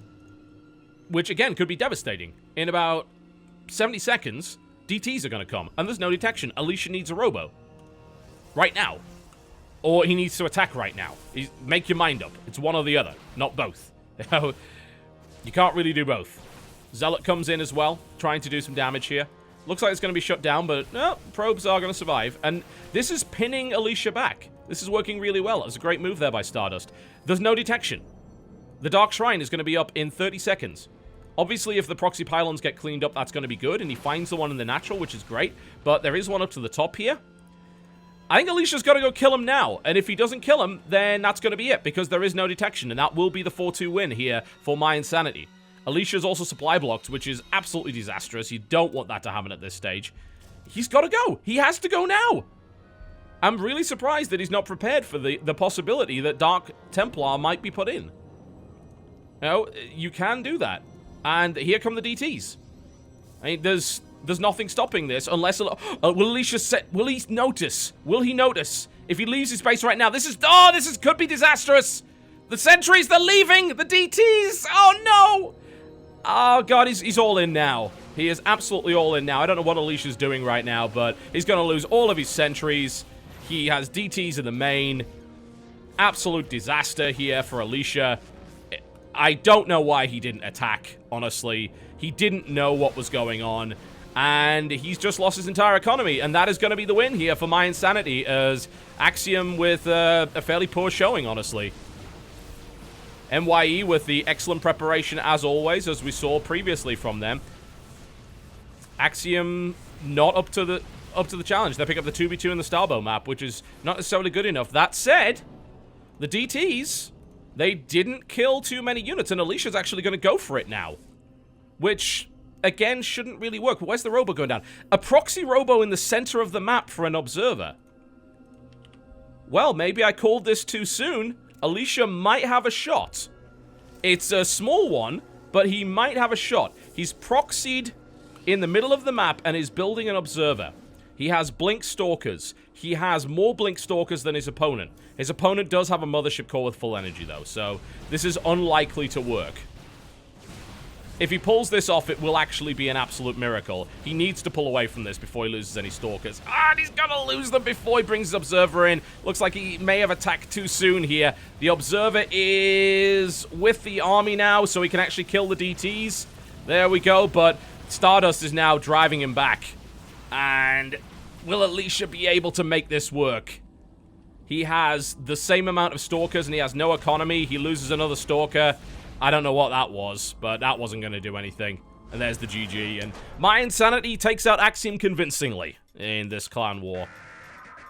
which, again, could be devastating. In about 70 seconds, DTs are going to come, and there's no detection. Alicia needs a robo. Right now. Or he needs to attack right now. Make your mind up. It's one or the other, not both. You can't really do both. Zealot comes in as well, trying to do some damage here. Looks like it's going to be shut down, but no, probes are going to survive. And this is pinning Alicia back. This is working really well. It was a great move there by Stardust. There's no detection. The Dark Shrine is going to be up in 30 seconds. Obviously, if the proxy pylons get cleaned up, that's going to be good, and he finds the one in the natural, which is great. But there is one up to the top here. I think Alicia's got to go kill him now, and if he doesn't kill him, then that's going to be it, because there is no detection, and that will be the 4-2 win here for mYinsanity. Alicia's also supply blocked, which is absolutely disastrous. You don't want that to happen at this stage. He's got to go. He has to go now. I'm really surprised that he's not prepared for the possibility that Dark Templar might be put in. You know, you can do that. And here come the DTs. I mean, there's nothing stopping this unless... will Alicia will he notice? Will he notice? If he leaves his base right now, this could be disastrous. The sentries, they're leaving. The DTs. Oh, no. Oh, God, he's all in now. He is absolutely all in now. I don't know what Alicia's doing right now, but he's going to lose all of his sentries. He has DTs in the main. Absolute disaster here for Alicia. I don't know why he didn't attack, honestly. He didn't know what was going on. And he's just lost his entire economy. And that is going to be the win here for mYinsanity, as Axiom with a fairly poor showing, honestly. MYE with the excellent preparation as always, as we saw previously from them. Axiom not up to the challenge. They pick up the 2v2 in the Starbow map, which is not necessarily good enough. That said, the DTs, they didn't kill too many units, and Alicia's actually going to go for it now. Which, again, shouldn't really work. But where's the robo going down? A proxy robo in the center of the map for an observer. Well, maybe I called this too soon. Alicia might have a shot. It's a small one, but he might have a shot. He's proxied in the middle of the map and is building an observer. He has Blink Stalkers. He has more Blink Stalkers than his opponent. His opponent does have a Mothership Core with full energy, though, so this is unlikely to work. If he pulls this off, it will actually be an absolute miracle. He needs to pull away from this before he loses any Stalkers. And he's gonna lose them before he brings his Observer in. Looks like he may have attacked too soon here. The Observer is with the army now, so he can actually kill the DTs. There we go, but Stardust is now driving him back. And will Alicia be able to make this work? He has the same amount of Stalkers, and he has no economy. He loses another Stalker. I don't know what that was, but that wasn't going to do anything. And there's the GG. And mYinsanity takes out Axiom convincingly in this clan war.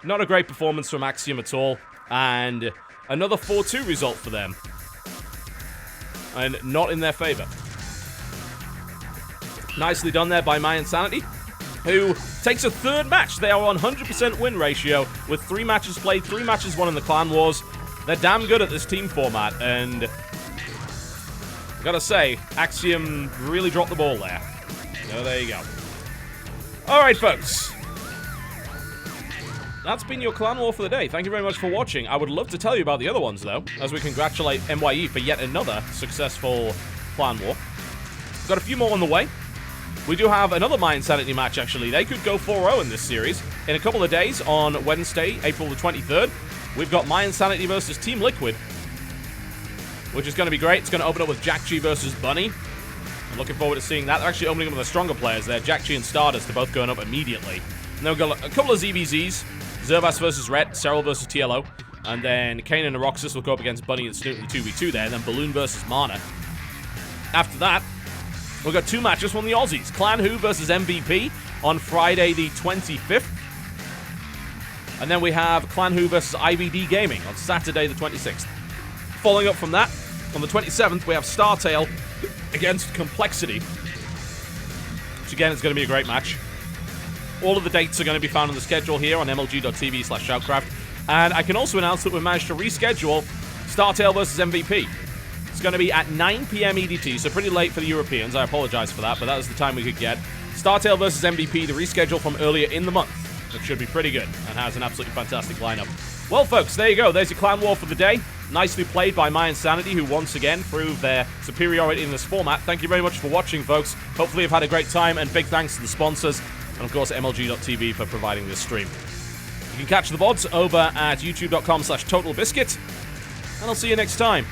Not a great performance from Axiom at all. And another 4-2 result for them. And not in their favor. Nicely done there by mYinsanity, who takes a third match. They are on 100% win ratio with 3 matches played, 3 matches won in the clan wars. They're damn good at this team format, and I gotta say, Axiom really dropped the ball there. So there you go. Alright, folks. that's been your Clan War for the day. Thank you very much for watching. I would love to tell you about the other ones, though, as we congratulate mYE for yet another successful Clan War. We've got a few more on the way. We do have another mYinsanity match, actually. They could go 4-0 in this series. In a couple of days, on Wednesday, April the 23rd, we've got mYinsanity versus Team Liquid, which is going to be great. It's going to open up with Jack G versus Bunny. I'm looking forward to seeing that. They're actually opening up with the stronger players there. Jack G and Stardust are both going up immediately. And then we've got a couple of ZVZs. Zervas versus Ret, Serel versus TLO. And then Kane and Noxus will go up against Bunny and Snoot in the 2v2 there. And then Balloon versus Mana. After that, we've got two matches from the Aussies. Clan Who versus MVP on Friday the 25th. And then we have Clan Who versus IVD Gaming on Saturday the 26th. Following up from that, on the 27th, we have Startail against Complexity, which again is going to be a great match. All of the dates are going to be found on the schedule here on mlg.tv/shoutcraft. And I can also announce that we've managed to reschedule Startail versus MVP. It's going to be at 9 p.m. EDT, so pretty late for the Europeans. I apologize for that, but that was the time we could get. Startail versus MVP, the reschedule from earlier in the month. It should be pretty good and has an absolutely fantastic lineup. Well, folks, there you go. There's your Clan War for the day. Nicely played by mYinsanity, who once again proved their superiority in this format. Thank you very much for watching, folks. Hopefully you've had a great time, and big thanks to the sponsors, and of course mlg.tv for providing this stream. You can catch the VODs over at youtube.com/TotalBiscuit, and I'll see you next time.